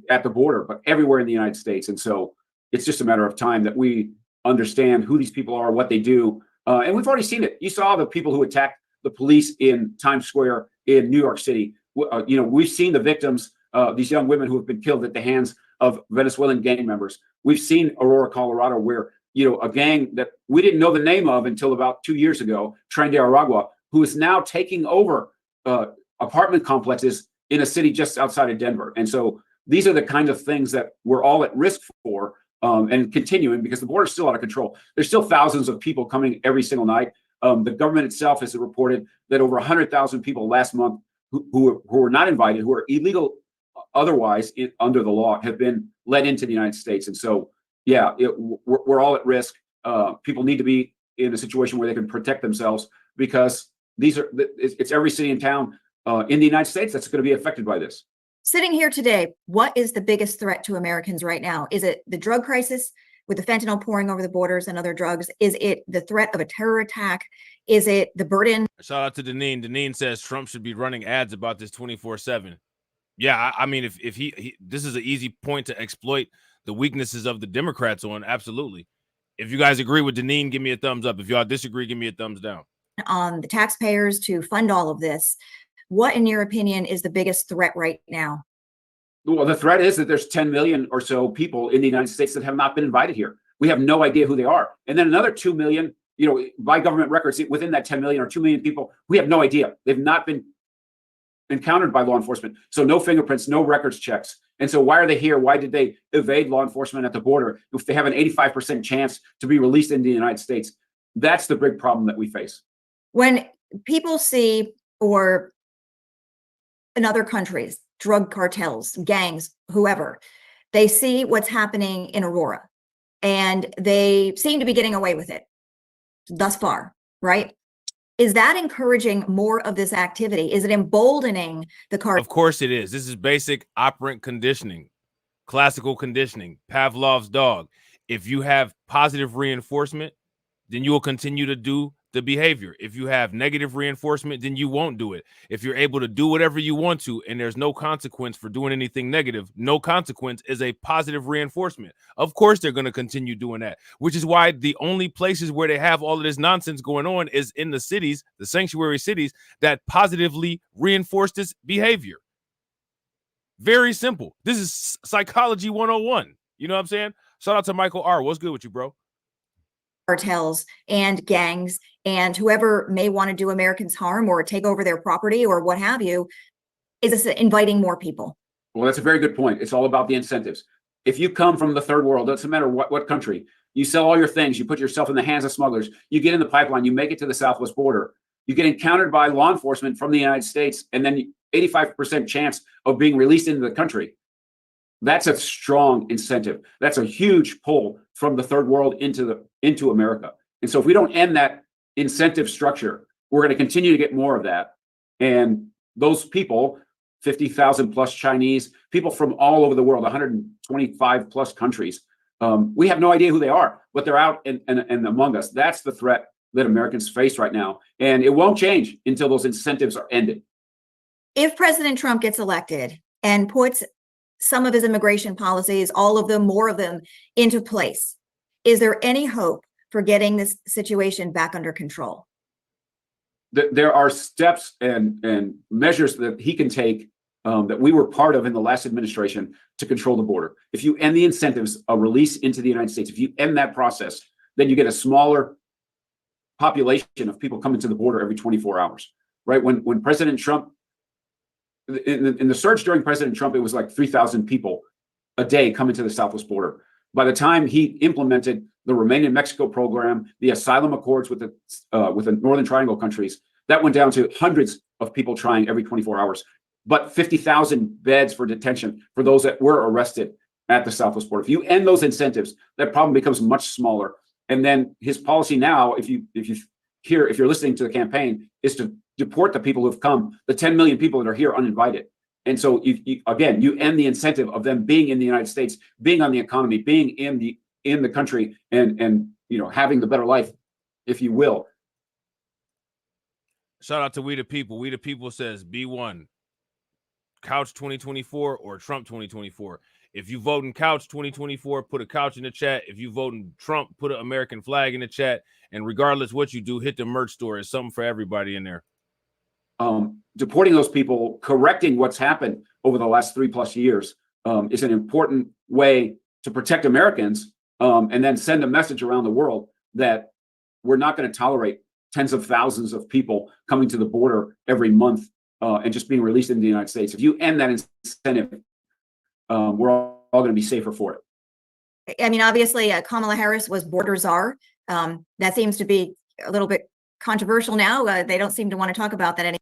at the border, but everywhere in the United States. And so it's just a matter of time that we understand who these people are, what they do. And we've already seen it. You saw the people who attacked the police in Times Square in New York City. We've seen the victims, these young women who have been killed at the hands of Venezuelan gang members. We've seen Aurora, Colorado, where, a gang that we didn't know the name of until about 2 years ago, Tren De Aurgua, who is now taking over apartment complexes in a city just outside of Denver. And so these are the kind of things that we're all at risk for. And continuing because the border is still out of control. There's still thousands of people coming every single night. The government itself has reported that over 100,000 people last month who were not invited, who are illegal otherwise under the law, have been let into the United States. And so, yeah, we're all at risk. People need to be in a situation where they can protect themselves because it's every city and town in the United States that's going to be affected by this. Sitting here today, what is the biggest threat to Americans right now? Is it the drug crisis with the fentanyl pouring over the borders and other drugs? Is it the threat of a terror attack? Is it the burden? Shout out to Deneen. Deneen says Trump should be running ads about this 24/7. Yeah, I mean, if he this is an easy point to exploit the weaknesses of the Democrats on. Absolutely. If you guys agree with Deneen, give me a thumbs up. If y'all disagree, give me a thumbs down. On the taxpayers to fund all of this. What, in your opinion, is the biggest threat right now? Well, the threat is that there's 10 million or so people in the United States that have not been invited here. We have no idea who they are. And then another 2 million, by government records, within that 10 million or 2 million people, we have no idea. They've not been encountered by law enforcement. So no fingerprints, no records checks. And so why are they here? Why did they evade law enforcement at the border if they have an 85% chance to be released into the United States? That's the big problem that we face. When people see, or in other countries, drug cartels, gangs, whoever, they see what's happening in Aurora and they seem to be getting away with it thus far, right? Is that encouraging more of this activity? Is it emboldening the cartel? Of course it is. This is basic operant conditioning, classical conditioning, Pavlov's dog. If you have positive reinforcement, then you will continue to do the behavior. If you have negative reinforcement, then you won't do it. If you're able to do whatever you want to and there's no consequence for doing anything negative, no consequence is a positive reinforcement. Of course they're going to continue doing that, which is why the only places where they have all of this nonsense going on is in the cities, the sanctuary cities that positively reinforce this behavior. Very simple. This is psychology 101. You know what I'm saying? Shout out to Michael R. What's good with you, bro? Cartels and gangs and whoever may want to do Americans harm or take over their property or what have you, is this inviting more people? Well, that's a very good point. It's all about the incentives. If you come from the third world, doesn't matter what country, You sell all your things. You put yourself in the hands of smugglers. You get in the pipeline. You make it to the southwest border. You get encountered by law enforcement from the United States, and then 85% chance of being released into the country. That's a strong incentive. That's a huge pull from the third world into America. And so if we don't end that incentive structure, we're going to continue to get more of that. And those people, 50,000 plus Chinese, people from all over the world, 125 plus countries, we have no idea who they are, but they're out and among us. That's the threat that Americans face right now. And it won't change until those incentives are ended. If President Trump gets elected and puts some of his immigration policies, all of them, more of them, into place, is there any hope for getting this situation back under control? There are steps and measures that he can take that we were part of in the last administration to control the border. If you end the incentives of release into the United States, if you end that process, then you get a smaller population of people coming to the border every 24 hours, right? When President Trump, in the surge during President Trump, it was like 3,000 people a day coming to the southwest border. By the time he implemented the Remain in Mexico program, the asylum accords with the Northern Triangle countries, that went down to hundreds of people trying every 24 hours, but 50,000 beds for detention for those that were arrested at the southwest border. If you end those incentives, that problem becomes much smaller. And then his policy now, if you're listening to the campaign, is to deport the people who have come, the 10 million people that are here uninvited. And so you end the incentive of them being in the United States, being on the economy, being in the country, and having the better life, if you will. Shout out to We the People. We the People says B1, Couch 2024 or Trump 2024. If you vote in Couch 2024, put a couch in the chat. If you vote in Trump, put an American flag in the chat. And regardless what you do, hit the merch store. It's something for everybody in there. Deporting those people, correcting what's happened over the last 3+ years is an important way to protect Americans and then send a message around the world that we're not going to tolerate tens of thousands of people coming to the border every month and just being released into the United States. If you end that incentive, we're all going to be safer for it. I mean, obviously, Kamala Harris was border czar. That seems to be a little bit controversial now. They don't seem to want to talk about that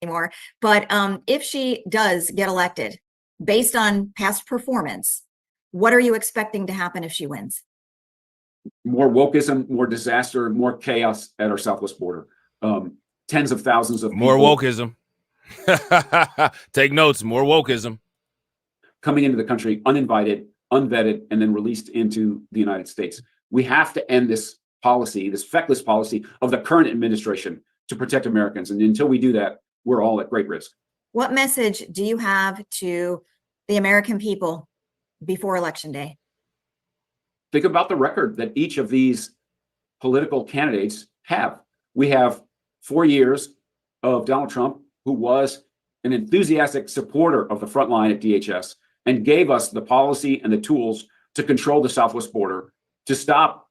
anymore. But if she does get elected, based on past performance, what are you expecting to happen if she wins? More wokeism, more disaster, more chaos at our southwest border. Tens of thousands of people. More wokeism. Take notes. More wokeism. Coming into the country uninvited, unvetted, and then released into the United States. We have to end this policy, this feckless policy of the current administration to protect Americans. And until we do that, we're all at great risk. What message do you have to the American people before Election Day? Think about the record that each of these political candidates have. We have 4 years of Donald Trump, who was an enthusiastic supporter of the front line at DHS and gave us the policy and the tools to control the southwest border, to stop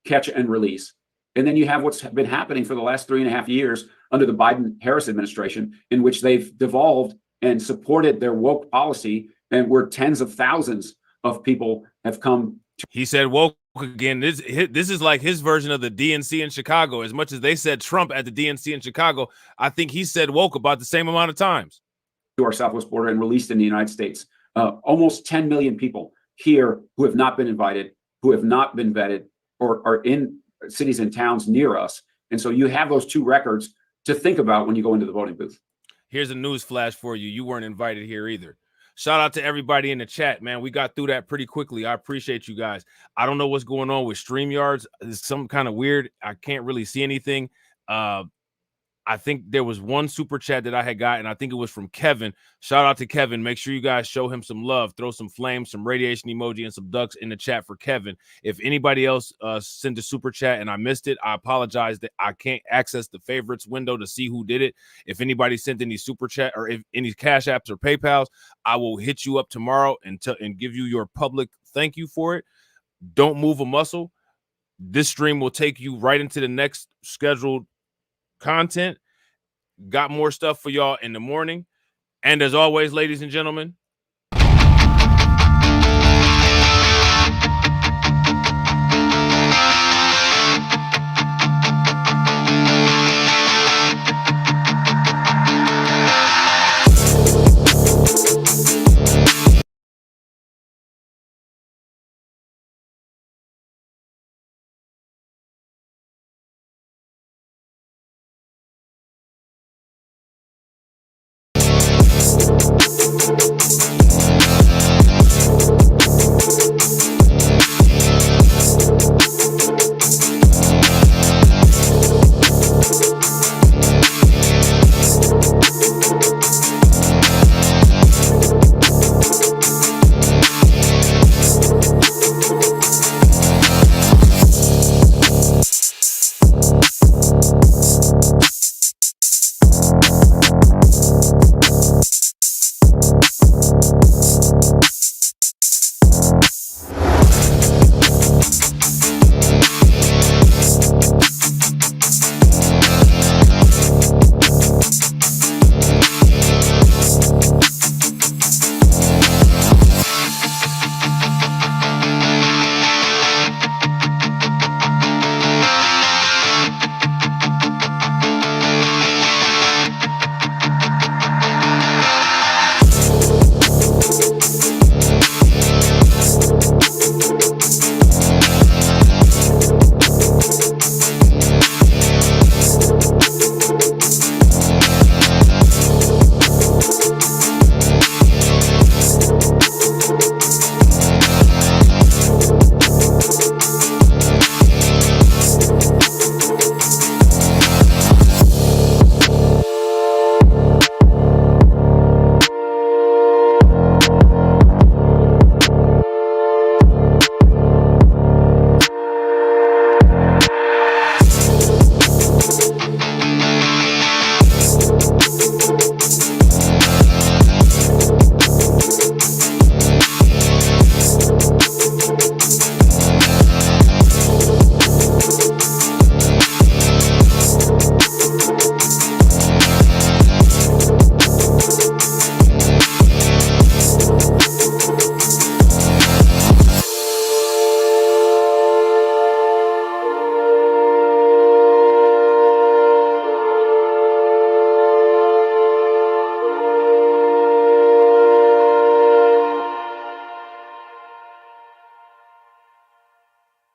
catch and release. And then you have what's been happening for the last 3.5 years under the Biden-Harris administration, in which they've devolved and supported their woke policy, and where tens of thousands of people have come. He said woke again. This is like his version of the DNC in Chicago. As much as they said Trump at the DNC in Chicago, I think he said woke about the same amount of times. To our southwest border and released in the United States. Almost 10 million people here who have not been invited, who have not been vetted, or are in cities and towns near us. And so you have those two records to think about when you go into the voting booth. Here's a news flash for you. You weren't invited here either. Shout out to everybody in the chat, man. We got through that pretty quickly. I appreciate you guys. I don't know what's going on with StreamYards. It's some kind of weird. I can't really see anything. I think there was one super chat that I had got, and I think it was from Kevin. Shout out to Kevin. Make sure you guys show him some love. Throw some flames, some radiation emoji, and some ducks in the chat for Kevin. If anybody else sent a super chat and I missed it, I apologize that I can't access the favorites window to see who did it. If anybody sent any super chat or if any Cash Apps or PayPals, I will hit you up tomorrow and give you your public thank you for it. Don't move a muscle. This stream will take you right into the next scheduled content. Got more stuff for y'all in the morning. And as always, ladies and gentlemen, Aurora.